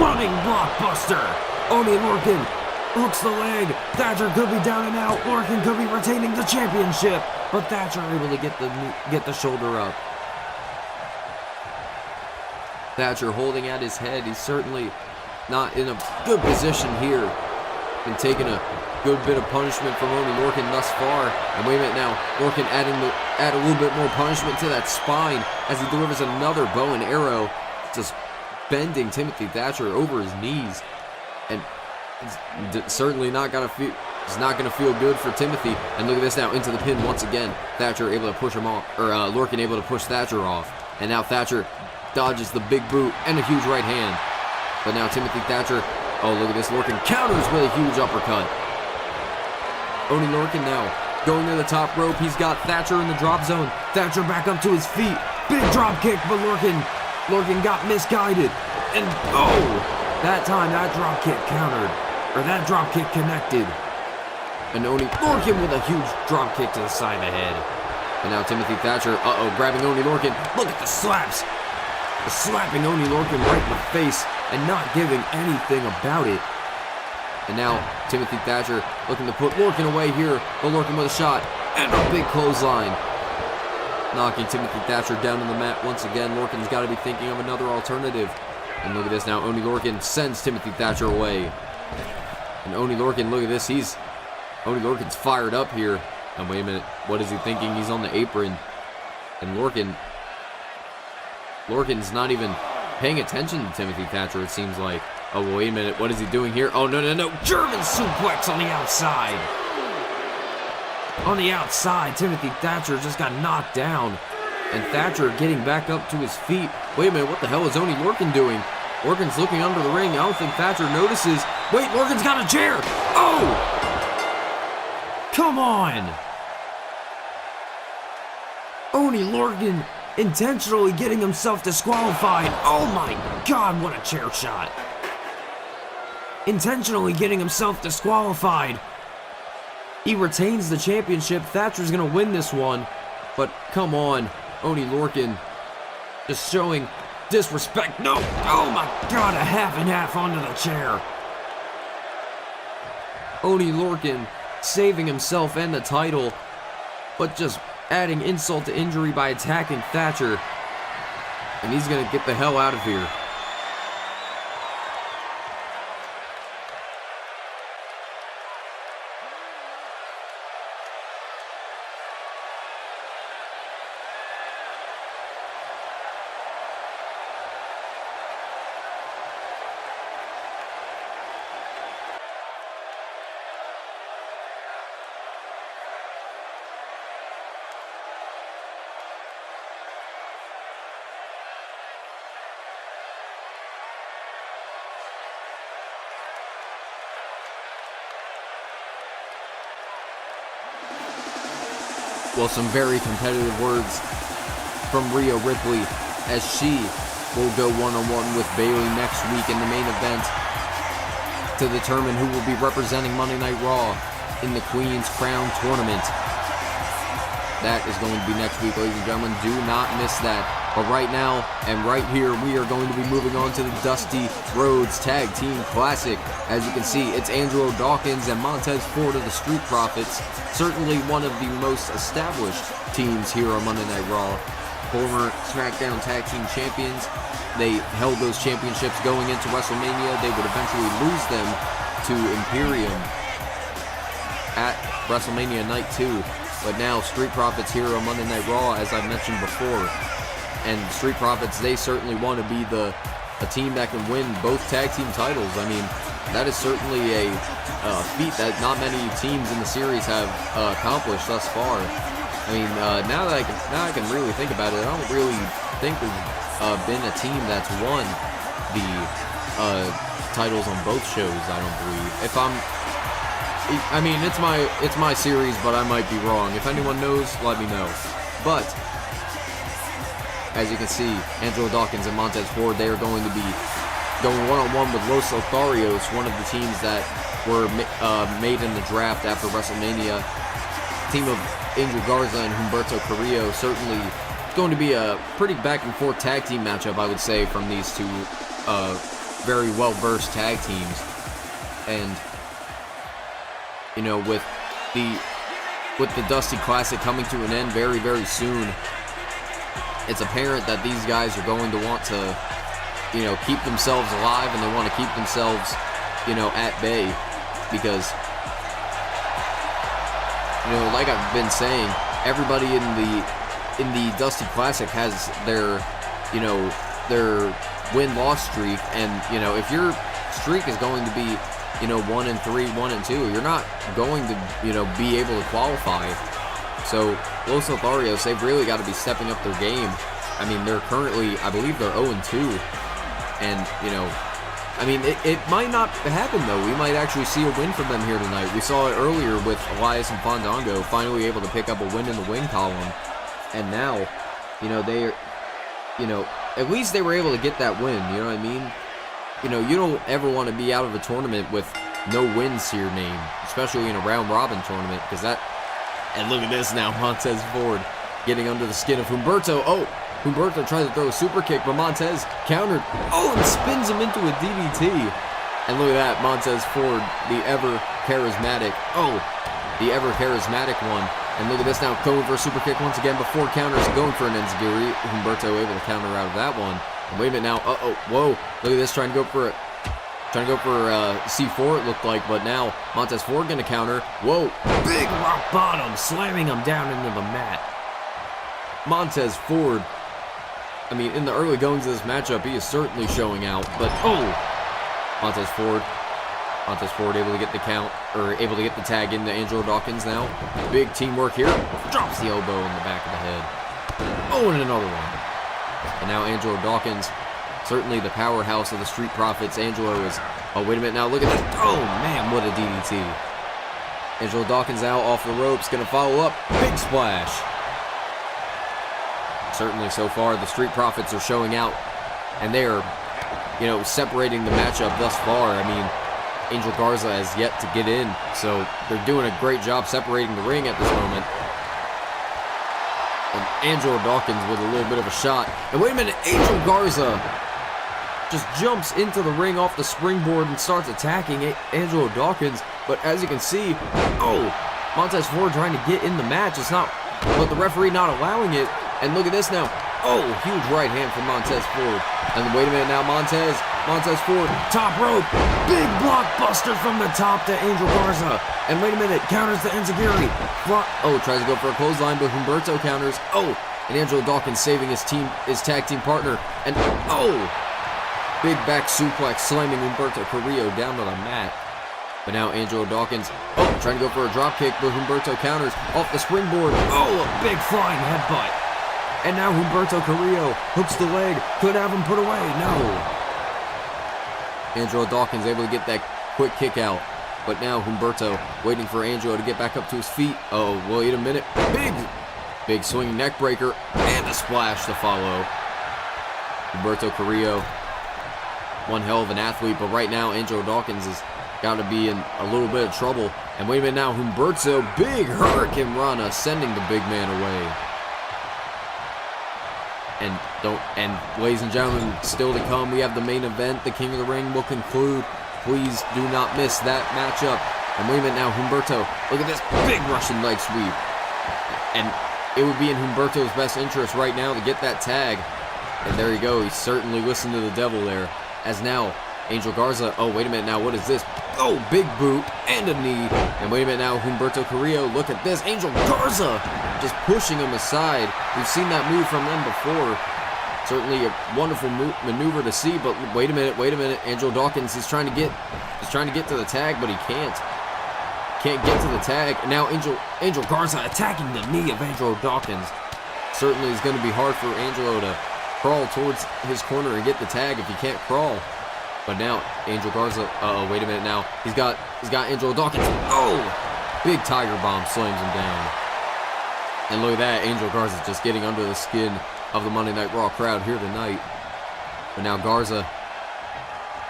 Running blockbuster. Oney Lorcan hooks the leg. Thatcher could be down and out. Lorcan could be retaining the championship, but Thatcher able to get the shoulder up. Thatcher holding at his head. He's certainly not in a good position here. Been taking a good bit of punishment from Oney Lorcan thus far. And wait a minute now, Lorcan add a little bit more punishment to that spine as he delivers another bow and arrow, just bending Timothy Thatcher over his knees. And it's certainly not gonna feel. It's not gonna feel good for Timothy. And look at this now, into the pin once again. Thatcher able to push him off, or Lorcan able to push Thatcher off. And now Thatcher dodges the big boot and a huge right hand. But now Timothy Thatcher, look at this, Lorcan counters with a huge uppercut. Oney Lorcan now going to the top rope. He's got Thatcher in the drop zone. Thatcher back up to his feet. Big drop kick, but Lorcan got misguided. And that time that drop kick countered, or that drop kick connected. And Lorcan with a huge drop kick to the side of the head. And now Timothy Thatcher, grabbing Oney Lorcan. Look at the slaps. Slapping Oney Lorcan right in the face and not giving anything about it. And now Timothy Thatcher looking to put Lorcan away here, but Lorcan with a shot and a big clothesline, knocking Timothy Thatcher down on the mat once again. Lorcan's got to be thinking of another alternative. And look at this now, Oney Lorcan sends Timothy Thatcher away. And Oney Lorcan, look at this, Oney Lorcan's fired up here. And wait a minute, what is he thinking? He's on the apron, and Lorcan's not even paying attention to Timothy Thatcher, it seems like. Oh, wait a minute. What is he doing here? Oh, no. German suplex on the outside. On the outside, Timothy Thatcher just got knocked down. And Thatcher getting back up to his feet. Wait a minute. What the hell is Oney Lorcan doing? Lorcan's looking under the ring. I don't think Thatcher notices. Wait, Lorcan's got a chair. Oh! Come on. Oney Lorcan intentionally getting himself disqualified. Oh my God, what a chair shot. Intentionally getting himself disqualified. He retains the championship. Thatcher's going to win this one. But come on, Oney Lorcan just showing disrespect. No. Oh my God, a half and half onto the chair. Oney Lorcan saving himself and the title, but just adding insult to injury by attacking Thatcher. And he's going to get the hell out of here. Well, some very competitive words from Rhea Ripley as she will go one-on-one with Bayley next week in the main event to determine who will be representing Monday Night Raw in the Queen's Crown Tournament. That is going to be next week, ladies and gentlemen. Do not miss that. But right now, and right here, we are going to be moving on to the Dusty Rhodes Tag Team Classic. As you can see, it's Angelo Dawkins and Montez Ford of the Street Profits. Certainly one of the most established teams here on Monday Night Raw. Former SmackDown Tag Team Champions. They held those championships going into WrestleMania. They would eventually lose them to Imperium at WrestleMania Night 2. But now, Street Profits here on Monday Night Raw, as I mentioned before. And Street Profits, they certainly want to be a team that can win both tag team titles. I mean, that is certainly a feat that not many teams in the series have accomplished thus far. I mean, now that I can really think about it, I don't really think there's been a team that's won the titles on both shows. I don't believe. I mean, it's my series, but I might be wrong. If anyone knows, let me know. But as you can see, Angelo Dawkins and Montez Ford, they are going to be going one-on-one with Los Lotharios, one of the teams that were made in the draft after WrestleMania. Team of Angel Garza and Humberto Carrillo, certainly going to be a pretty back-and-forth tag team matchup, I would say, from these two very well-versed tag teams. And, you know, with the Dusty Classic coming to an end very, very soon, it's apparent that these guys are going to want to, you know, keep themselves alive, and they want to keep themselves, you know, at bay, because, you know, like I've been saying, everybody in the Dusty Classic has their, you know, their win-loss streak, and, you know, if your streak is going to be, you know, 1-3, 1-2, you're not going to, you know, be able to qualify. So, Los Lotharios, they've really got to be stepping up their game. I mean, they're currently, I believe they're 0-2. And, you know, I mean, it might not happen, though. We might actually see a win from them here tonight. We saw it earlier with Elias and Fandango finally able to pick up a win in the win column. And now, you know, they're, you know, at least they were able to get that win, you know what I mean? You know, you don't ever want to be out of a tournament with no wins to your name, especially in a round-robin tournament, because that... And look at this now, Montez Ford getting under the skin of Humberto. Oh, Humberto tries to throw a super kick, but Montez countered. Oh, and spins him into a DDT. And look at that, Montez Ford, the ever-charismatic. Oh, the ever-charismatic one. And look at this now, going for a super kick once again before counters, going for an enziguri. Humberto able to counter out of that one. And wait a minute now. Uh-oh, whoa. Look at this, trying to go for C4, it looked like, but now Montez Ford going to counter. Whoa, big rock bottom, slamming him down into the mat. Montez Ford, I mean, in the early goings of this matchup, he is certainly showing out, but oh, Montez Ford. Montez Ford able to get the count, or able to get the tag into Angelo Dawkins now. Big teamwork here. Drops the elbow in the back of the head. Oh, and another one. And now Angelo Dawkins, certainly the powerhouse of the Street Profits. Angelo is, oh, wait a minute now, look at this. Oh, man, what a DDT. Angelo Dawkins out off the ropes, going to follow up. Big splash. Certainly so far, the Street Profits are showing out, and they are, you know, separating the matchup thus far. I mean, Angel Garza has yet to get in, so they're doing a great job separating the ring at this moment. And Angelo Dawkins with a little bit of a shot. And wait a minute, Angel Garza just jumps into the ring off the springboard and starts attacking Angelo Dawkins. But as you can see, oh, Montez Ford trying to get in the match. It's not, but the referee not allowing it. And look at this now. Oh, huge right hand from Montez Ford. And wait a minute now, Montez Ford, top rope. Big blockbuster from the top to Angel Garza. And wait a minute, counters to Enziguri. Oh, tries to go for a clothesline, but Humberto counters. Oh, and Angelo Dawkins saving his tag team partner. And oh, big back suplex slamming Humberto Carrillo down to the mat. But now Angelo Dawkins, oh, trying to go for a drop kick, but Humberto counters off the springboard. Oh, a big flying headbutt. And now Humberto Carrillo hooks the leg. Could have him put away. No. Angelo Dawkins able to get that quick kick out. But now Humberto waiting for Angelo to get back up to his feet. Oh, wait a minute. Big swinging neck breaker. And a splash to follow. Humberto Carrillo, one hell of an athlete. But right now, Angelo Dawkins has got to be in a little bit of trouble. And wait a minute now, Humberto, big Hurricane Rana, sending the big man away. And ladies and gentlemen, still to come, we have the main event. The King of the Ring will conclude. Please do not miss that matchup. And wait a minute now, Humberto, look at this big Russian leg sweep. And it would be in Humberto's best interest right now to get that tag. And there you go, he certainly listened to the devil there. As now, Angel Garza, oh, wait a minute now, what is this? Oh, big boot and a knee. And wait a minute now, Humberto Carrillo, look at this. Angel Garza just pushing him aside. We've seen that move from them before. Certainly a wonderful maneuver to see, but wait a minute. Angelo Dawkins is trying to get to the tag, but he can't get to the tag. And now Angel Garza attacking the knee of Angelo Dawkins. Certainly is going to be hard for Angelo to crawl towards his corner and get the tag if he can't crawl. But now Angel Garza, wait a minute now. He's got Angelo Dawkins. Oh, big Tiger Bomb slams him down. And look at that, Angel Garza just getting under the skin of the Monday Night Raw crowd here tonight. But now Garza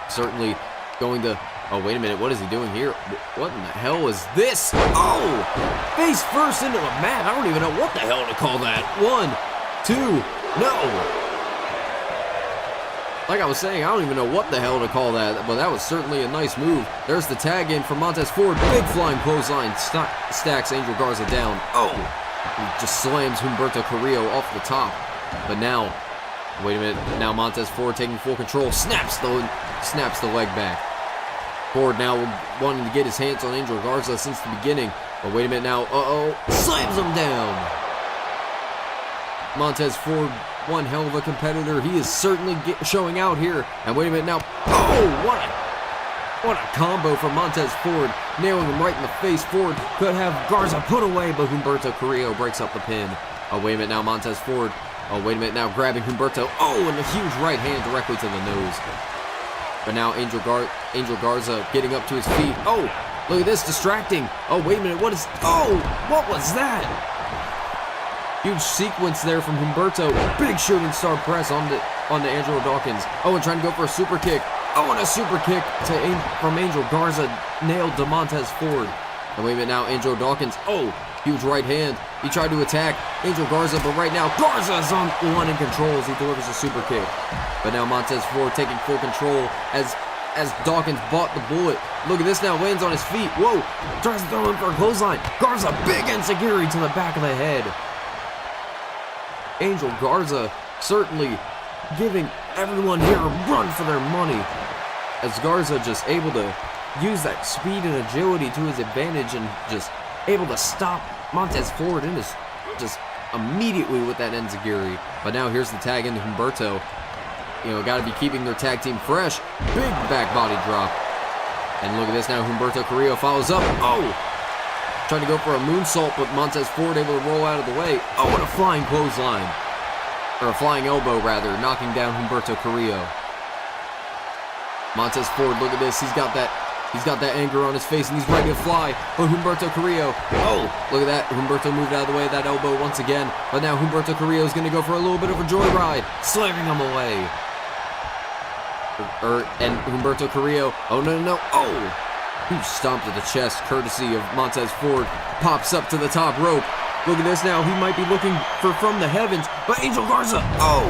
certainly going to, oh, wait a minute, what is he doing here? What in the hell is this? Oh, face first into the mat. I don't even know what the hell to call that. 1, 2, no. Like I was saying, I don't even know what the hell to call that, but that was certainly a nice move. There's the tag in from Montez Ford. Big flying clothesline stacks Angel Garza down. Oh, he just slams Humberto Carrillo off the top. But now, wait a minute, now Montez Ford taking full control, snaps the leg back. Ford now wanting to get his hands on Angel Garza since the beginning. But wait a minute now, slams him down. Montez Ford, one hell of a competitor. He is certainly showing out here. And wait a minute now, what a combo from Montez Ford, nailing him right in the face. Ford could have Garza put away, but Humberto Carrillo breaks up the pin. Oh, wait a minute now, Montez Ford. Oh, wait a minute now, grabbing Humberto. Oh, and a huge right hand directly to the nose. But now Angel Garza getting up to his feet. Oh, look at this, distracting. Oh, wait a minute, what was that? Huge sequence there from Humberto. Big shooting star press on the Angelo Dawkins. Oh, and trying to go for a super kick. Oh, and a super kick from Angel Garza nailed to Montez Ford. And wait a minute now, Angelo Dawkins. Oh, huge right hand. He tried to attack Angel Garza, but right now Garza's on one in control as he delivers a super kick. But now Montez Ford taking full control as Dawkins bought the bullet. Look at this now, lands on his feet. Whoa, tries to throw him for a clothesline. Garza, big enziguri to the back of the head. Angel Garza certainly giving everyone here a run for their money, as Garza just able to use that speed and agility to his advantage and just able to stop Montez Ford in his just immediately with that enziguri. But now here's the tag into Humberto. got to be keeping their tag team fresh. Big back body drop. And look at this now. Humberto Carrillo follows up. Oh! Trying to go for a moonsault, but Montez Ford able to roll out of the way. Oh, and a flying clothesline. Or a flying elbow, rather, knocking down Humberto Carrillo. Montez Ford, look at this. He's got that anger on his face, and he's ready to fly. But Humberto Carrillo, oh, look at that. Humberto moved out of the way of that elbow once again. But now Humberto Carrillo is going to go for a little bit of a joyride, slamming him away. And Humberto Carrillo, oh, no. Oh, huge stomp to the chest, courtesy of Montez Ford. Pops up to the top rope. Look at this now. He might be looking for from the heavens, but Angel Garza, oh!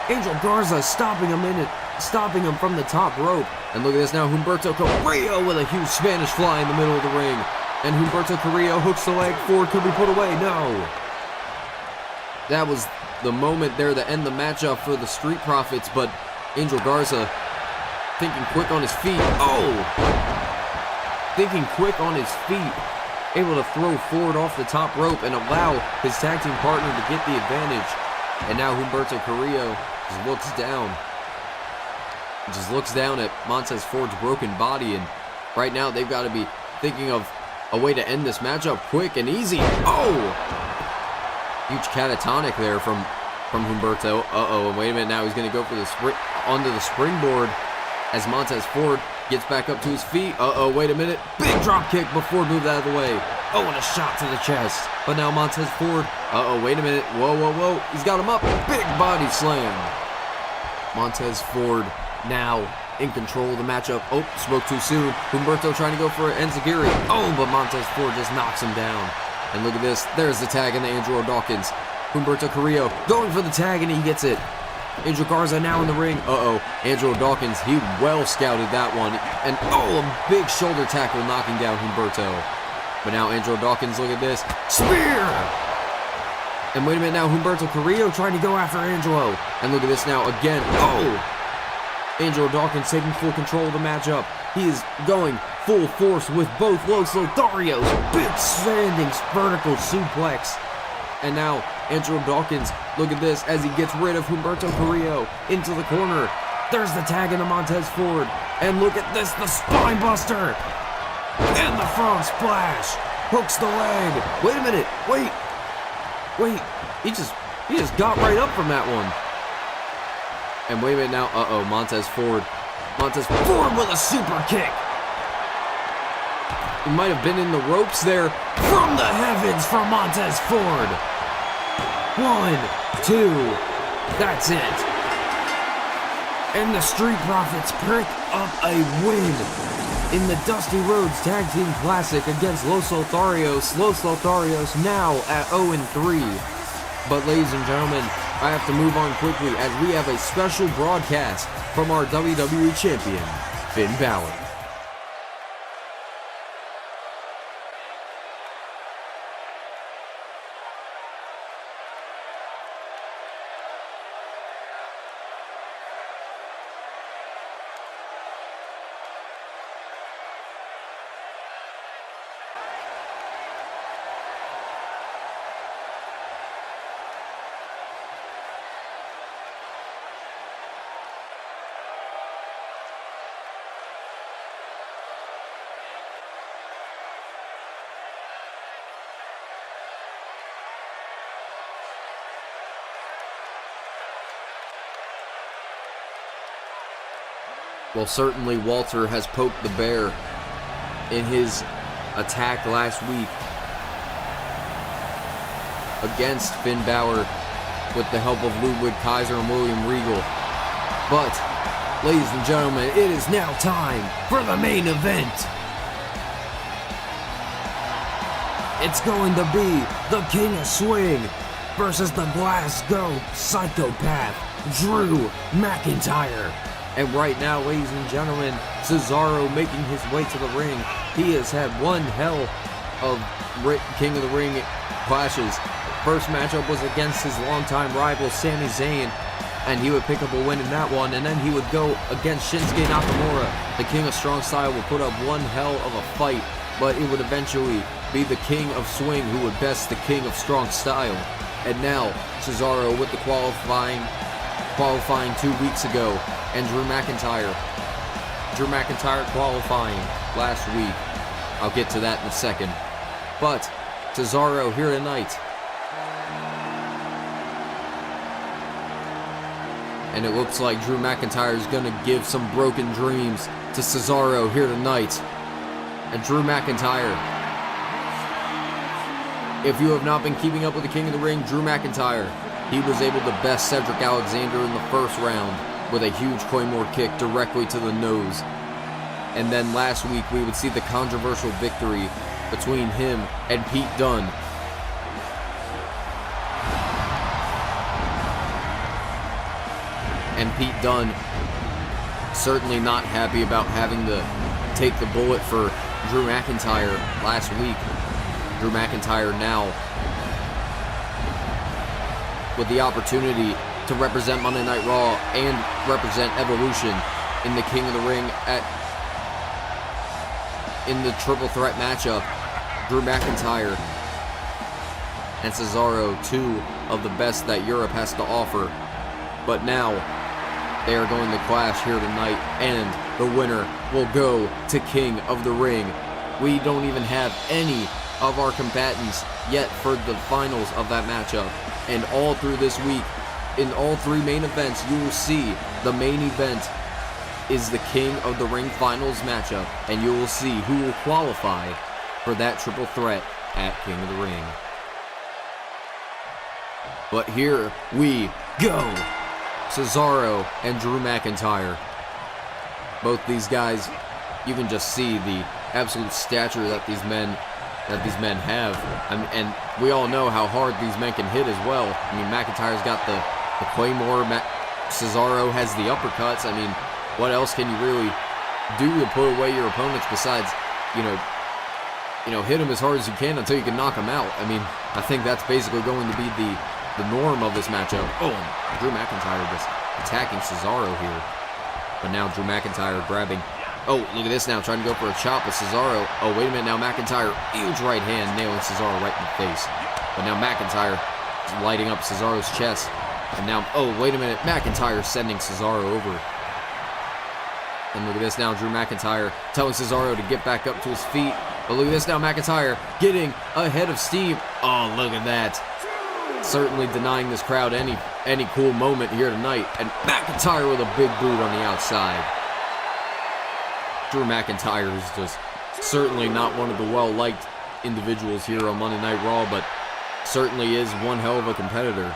Angel Garza stopping him from the top rope. And look at this now, Humberto Carrillo with a huge Spanish fly in the middle of the ring. And Humberto Carrillo hooks the leg forward. Could be put away? No. That was the moment there to end the matchup for the Street Profits, but Angel Garza thinking quick on his feet. Oh! Thinking quick on his feet. Able to throw forward off the top rope and allow his tag team partner to get the advantage. And now Humberto Carrillo just looks down at Montez Ford's broken body, and right now they've got to be thinking of a way to end this matchup quick and easy. Oh! Huge catatonic there from Humberto. Uh-oh, and wait a minute, now he's going to go for the onto the springboard as Montez Ford gets back up to his feet. Uh-oh, wait a minute. Big drop kick, but Ford moved out of the way. Oh, and a shot to the chest. But now Montez Ford, uh-oh, wait a minute. Whoa. He's got him up. Big body slam. Montez Ford now in control of the matchup. Oh, spoke too soon. Humberto trying to go for an enziguri. Oh, but Montez Ford just knocks him down. And look at this. There's the tag in the Angelo Dawkins. Humberto Carrillo going for the tag, and he gets it. Angel Garza now in the ring. Uh-oh. Angelo Dawkins, he well scouted that one. And, oh, a big shoulder tackle knocking down Humberto. But now Angelo Dawkins, look at this. Spear! And wait a minute now, Humberto Carrillo trying to go after Angelo. And look at this now again. Oh! Angelo Dawkins taking full control of the matchup. He is going full force with both Los Lotharios. Big standing vertical suplex. And now Angelo Dawkins, look at this, as he gets rid of Humberto Carrillo into the corner. There's the tag into Montez Ford. And look at this, the spine buster. And the frog splash. Hooks the leg. Wait a minute. Wait. He just got right up from that one. And wait a minute now. Uh-oh, Montez Ford with a super kick. He might have been in the ropes there. From the heavens for Montez Ford. 1, 2, that's it. And the Street Profits pick up a win in the Dusty Rhodes Tag Team Classic against Los Lotharios. Los Lotharios now at 0-3. But ladies and gentlemen, I have to move on quickly as we have a special broadcast from our WWE Champion, Finn Balor. Well, certainly Walter has poked the bear in his attack last week against Finn Balor with the help of Ludwig Kaiser and William Regal. But, ladies and gentlemen, it is now time for the main event. It's going to be the King of Swing versus the Glasgow psychopath, Drew McIntyre. And right now, ladies and gentlemen, Cesaro making his way to the ring. He has had one hell of King of the Ring clashes. First matchup was against his longtime rival, Sami Zayn, and he would pick up a win in that one. And then he would go against Shinsuke Nakamura. The King of Strong Style would put up one hell of a fight, but it would eventually be the King of Swing who would best the King of Strong Style. And now, Cesaro with the qualifying qualifying 2 weeks ago, and Drew McIntyre qualifying last week. I'll get to that in a second. But Cesaro here tonight. And it looks like Drew McIntyre is going to give some broken dreams to Cesaro here tonight. And Drew McIntyre, if you have not been keeping up with the King of the Ring, Drew McIntyre, he was able to best Cedric Alexander in the first round with a huge Claymore kick directly to the nose. And then last week we would see the controversial victory between him and Pete Dunne. And Pete Dunne certainly not happy about having to take the bullet for Drew McIntyre last week. Drew McIntyre now with the opportunity to represent Monday Night Raw and represent Evolution in the King of the Ring in the triple threat matchup. Drew McIntyre and Cesaro, two of the best that Europe has to offer. But now they are going to clash here tonight, and the winner will go to King of the Ring. We don't even have any of our combatants yet for the finals of that matchup. And all through this week, in all three main events, you will see the main event is the King of the Ring finals matchup, and you will see who will qualify for that triple threat at King of the Ring. But here we go. Cesaro and Drew McIntyre. Both these guys, you can just see the absolute stature that these men have. And we all know how hard these men can hit as well. I mean, McIntyre's got the Claymore. Cesaro has the uppercuts. I mean, what else can you really do to put away your opponents besides, hit them as hard as you can until you can knock them out? I mean, I think that's basically going to be the norm of this matchup. Oh, and Drew McIntyre just attacking Cesaro here. But now Drew McIntyre grabbing. Oh, look at this now, trying to go for a chop with Cesaro. Oh, wait a minute now, McIntyre, huge right hand, nailing Cesaro right in the face. But now McIntyre is lighting up Cesaro's chest. And now, oh, wait a minute, McIntyre sending Cesaro over. And look at this now, Drew McIntyre telling Cesaro to get back up to his feet. But look at this now, McIntyre getting ahead of steam. Oh, look at that. Certainly denying this crowd any cool moment here tonight. And McIntyre with a big boot on the outside. Drew McIntyre is just certainly not one of the well-liked individuals here on Monday Night Raw, but certainly is one hell of a competitor.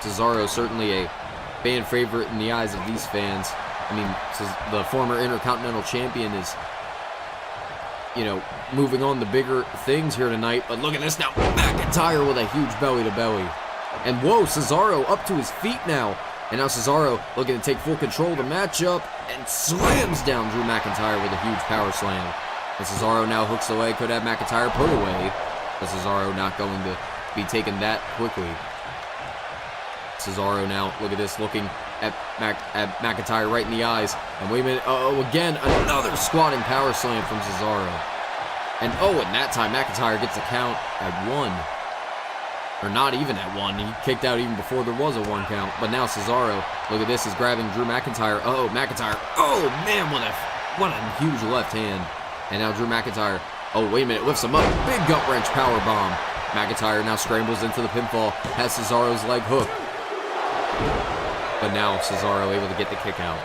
Cesaro certainly a fan favorite in the eyes of these fans. I mean, the former Intercontinental Champion is, moving on to bigger things here tonight. But look at this now, McIntyre with a huge belly-to-belly. And whoa, Cesaro up to his feet now. And now Cesaro looking to take full control of the matchup and slams down Drew McIntyre with a huge power slam. And Cesaro now hooks away, could have McIntyre put away. But Cesaro not going to be taken that quickly. Cesaro now, look at this, looking at McIntyre right in the eyes. And wait a minute, again, another squatting power slam from Cesaro. And that time McIntyre gets a count at 1. Or not even at 1. He kicked out even before there was a 1 count. But now Cesaro, look at this, is grabbing Drew McIntyre. McIntyre. Oh, man, what a huge left hand. And now Drew McIntyre, wait a minute, lifts him up. Big gut wrench power bomb. McIntyre now scrambles into the pinfall, has Cesaro's leg hooked. But now Cesaro able to get the kick out.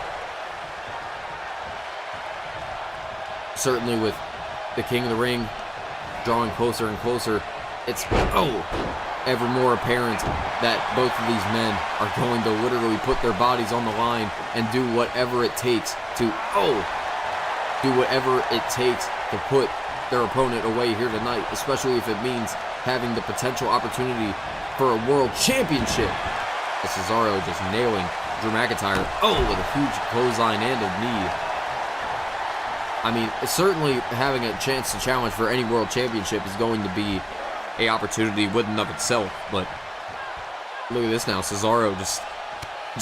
Certainly with the King of the Ring drawing closer and closer, it's ever more apparent that both of these men are going to literally put their bodies on the line and do whatever it takes to put their opponent away here tonight, especially if it means having the potential opportunity for a world championship. As Cesaro just nailing Drew McIntyre, with a huge clothesline and a knee. I mean, certainly having a chance to challenge for any world championship is going to be an opportunity within of itself, but look at this now, Cesaro just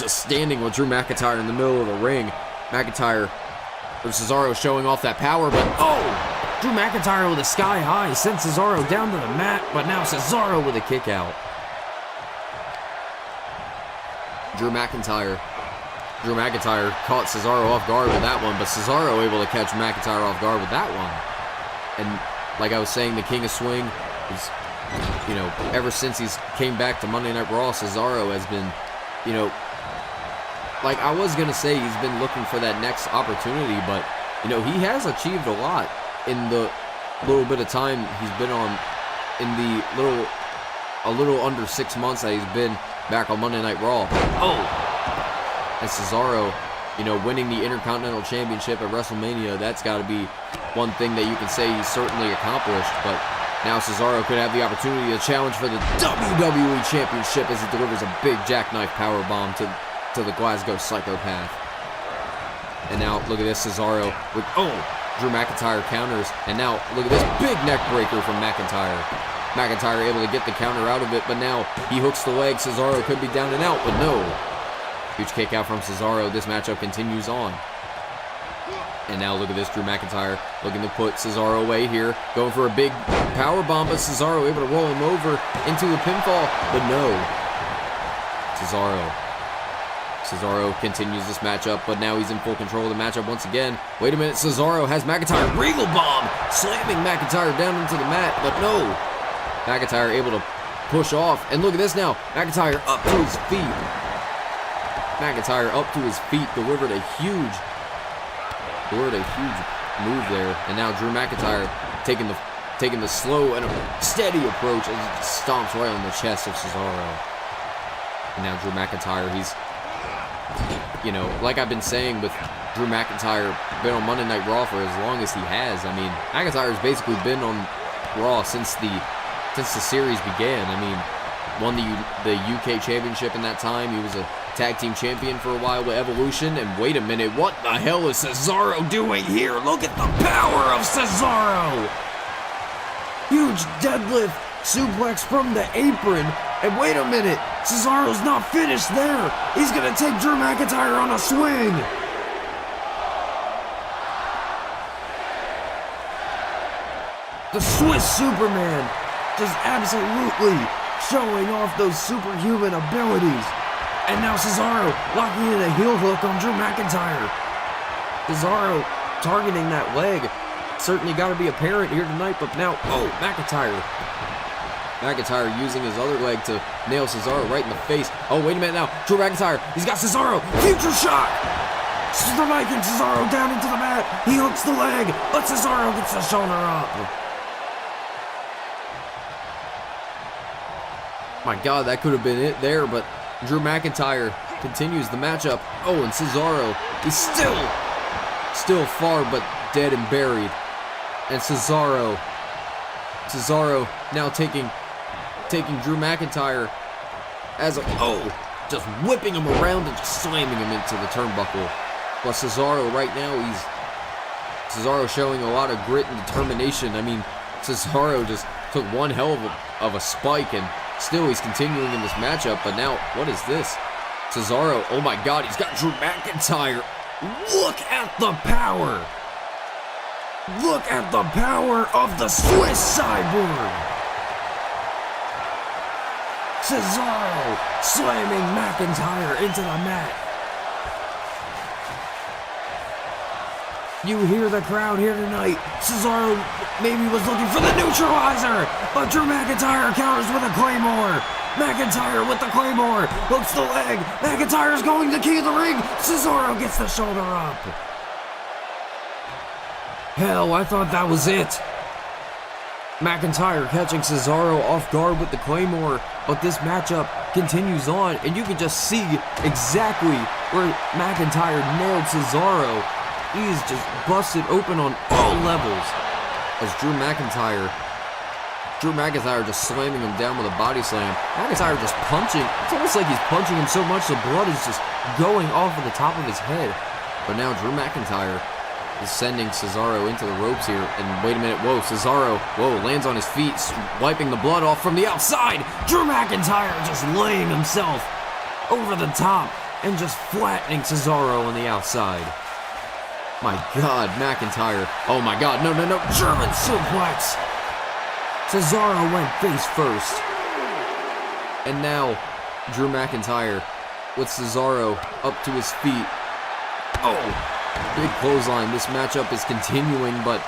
standing with Drew McIntyre in the middle of the ring. Cesaro showing off that power, but Drew McIntyre with a sky high sends Cesaro down to the mat, but now Cesaro with a kick out. Drew McIntyre caught Cesaro off guard with that one, but Cesaro able to catch McIntyre off guard with that one. And like I was saying, the King of Swing is, you know, ever since he's came back to Monday Night Raw, Cesaro has been, you know, like I was going to say he's been looking for that next opportunity, but, you know, he has achieved a lot in the little bit of time he's been on, in the a little under 6 months that he's been back on Monday Night Raw. Oh! And Cesaro, you know, winning the Intercontinental Championship at WrestleMania, that's got to be one thing that you can say he's certainly accomplished. But now Cesaro could have the opportunity to challenge for the WWE Championship as he delivers a big jackknife powerbomb to the Glasgow Psychopath. And now, look at this, Cesaro with, Drew McIntyre counters. And now, look at this big neck breaker from McIntyre. McIntyre able to get the counter out of it, but now he hooks the leg. Cesaro could be down and out, but no. Huge kick out from Cesaro. This matchup continues on. And now look at this, Drew McIntyre looking to put Cesaro away here. Going for a big powerbomb, but Cesaro able to roll him over into the pinfall, but no. Cesaro continues this matchup, but now he's in full control of the matchup once again. Wait a minute, Cesaro has McIntyre Regal Bomb, slamming McIntyre down into the mat, but no. McIntyre able to push off, and look at this now. McIntyre up to his feet. McIntyre up to his feet, delivered a huge move there. And now Drew McIntyre taking the slow and a steady approach as he stomps right on the chest of Cesaro. And now Drew McIntyre, he's, you know, like I've been saying with Drew McIntyre, been on Monday Night Raw for as long as he has. I mean, McIntyre's basically been on Raw since the series began. I mean, won the UK Championship in that time. He was a tag team champion for a while with Evolution. And wait a minute, what the hell is Cesaro doing here? Look at the power of Cesaro! Huge deadlift suplex from the apron. And wait a minute, Cesaro's not finished there. He's gonna take Drew McIntyre on a swing. The Swiss Superman just absolutely showing off those superhuman abilities. And now Cesaro locking in a heel hook on Drew McIntyre. Cesaro targeting that leg. Certainly got to be apparent here tonight, but now, McIntyre. McIntyre using his other leg to nail Cesaro right in the face. Oh, wait a minute now. Drew McIntyre, he's got Cesaro. Future shock. Striking Cesaro down into the mat. He hooks the leg, but Cesaro gets the shoulder up. My God, that could have been it there, but Drew McIntyre continues the matchup. Oh, and Cesaro is still far but dead and buried. And Cesaro now taking Drew McIntyre as just whipping him around and just slamming him into the turnbuckle. But Cesaro right now, Cesaro showing a lot of grit and determination. I mean, Cesaro just took one hell of a spike, and still he's continuing in this matchup. But now, what is this? Cesaro, oh my God, he's got Drew McIntyre. Look at the power. Look at the power of the Swiss Cyborg. Cesaro slamming McIntyre into the mat. You hear the crowd here tonight. Cesaro maybe was looking for the neutralizer, but Drew McIntyre counters with a Claymore. McIntyre with the Claymore, hooks the leg. McIntyre's going to key of the ring. Cesaro gets the shoulder up. Hell, I thought that was it. McIntyre catching Cesaro off guard with the Claymore, but this matchup continues on, and you can just see exactly where McIntyre nailed Cesaro. He's just busted open on all levels as Drew McIntyre just slamming him down with a body slam. McIntyre just punching. It's almost like he's punching him so much the blood is just going off of the top of his head. But now Drew McIntyre is sending Cesaro into the ropes here. And wait a minute, Cesaro, lands on his feet, wiping the blood off from the outside. Drew McIntyre just laying himself over the top and just flattening Cesaro on the outside. My God, McIntyre. Oh my God, no. German suplex. Cesaro went face first. And now, Drew McIntyre with Cesaro up to his feet. Oh, big clothesline. This matchup is continuing, but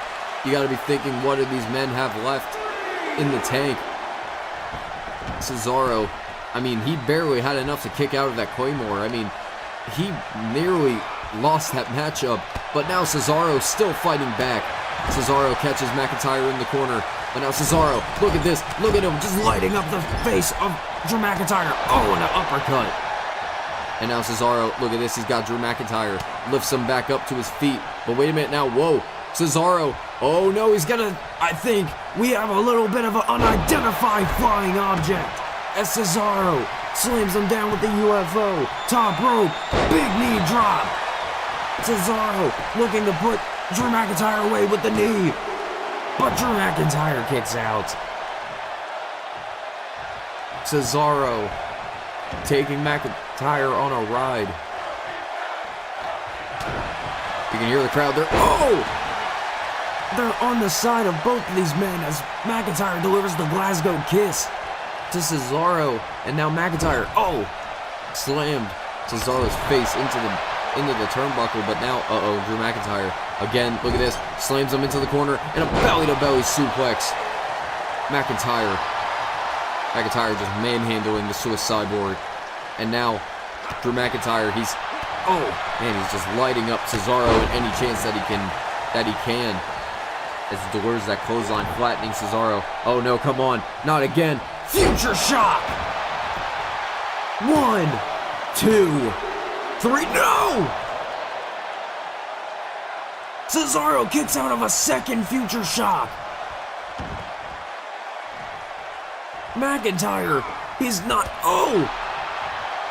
you got to be thinking, what do these men have left in the tank? Cesaro, I mean, he barely had enough to kick out of that Claymore. I mean, he nearly lost that matchup, but now Cesaro still fighting back. Cesaro catches McIntyre in the corner, but now Cesaro, look at this, look at him just lighting up the face of Drew McIntyre. Oh, and an uppercut. And now Cesaro, look at this, he's got Drew McIntyre, lifts him back up to his feet, but wait a minute now, whoa, Cesaro, oh no, he's gonna, I think we have a little bit of an unidentified flying object, as Cesaro slams him down with the UFO, top rope, big knee drop. Cesaro looking to put Drew McIntyre away with the knee, but Drew McIntyre kicks out. Cesaro taking McIntyre on a ride. You can hear the crowd there. Oh! They're on the side of both of these men as McIntyre delivers the Glasgow kiss to Cesaro, and now McIntyre, oh, slammed Cesaro's face into the turnbuckle, but now, Drew McIntyre, again, look at this, slams him into the corner, and a belly-to-belly suplex. McIntyre just manhandling the Swiss Cyborg, and now, Drew McIntyre, he's just lighting up Cesaro at any chance that he can, as he delivers that clothesline, flattening Cesaro. Oh no, come on, not again. Future shock! 1, 2, 3, no! Cesaro kicks out of a second future shock. McIntyre, he's not,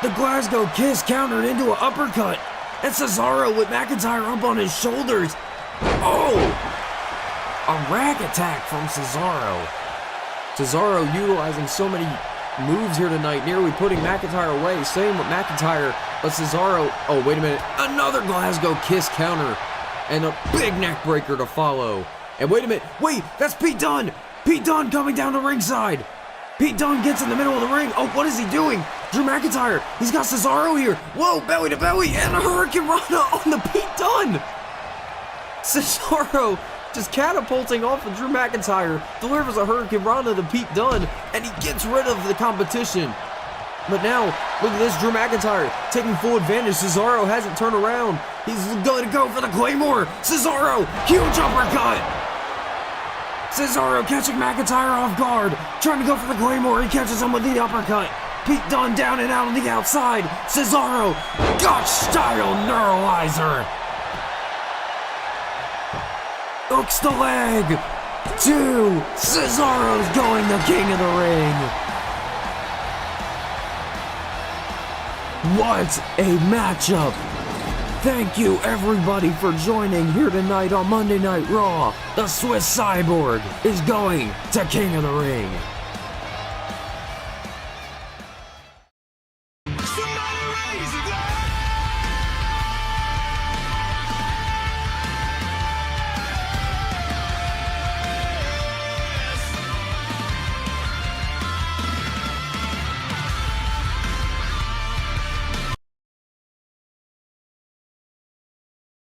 the Glasgow kiss countered into an uppercut, and Cesaro with McIntyre up on his shoulders. A rack attack from Cesaro. Cesaro utilizing so many moves here tonight, nearly putting McIntyre away. Same with McIntyre, but Cesaro, oh wait a minute, another Glasgow kiss counter, and a big neck breaker to follow. And wait a minute, wait, that's Pete Dunne! Pete Dunne coming down to ringside! Pete Dunne gets in the middle of the ring. Oh, what is he doing? Drew McIntyre, he's got Cesaro here. Whoa, belly to belly, and a Hurricane Rana on the Pete Dunne! Cesaro just catapulting off of Drew McIntyre, delivers a Hurricane Rana to Pete Dunne, and he gets rid of the competition. But now, look at this, Drew McIntyre taking full advantage. Cesaro hasn't turned around. He's going to go for the Claymore. Cesaro, huge uppercut. Cesaro catching McIntyre off guard, trying to go for the Claymore. He catches him with the uppercut. Pete Dunne down and out on the outside. Cesaro, Gotch-style neuralizer. Hooks the leg. 2. Cesaro's going the king of the ring. What a matchup. Thank you everybody for joining here tonight on Monday Night Raw. The Swiss Cyborg is going to King of the Ring. Somebody raise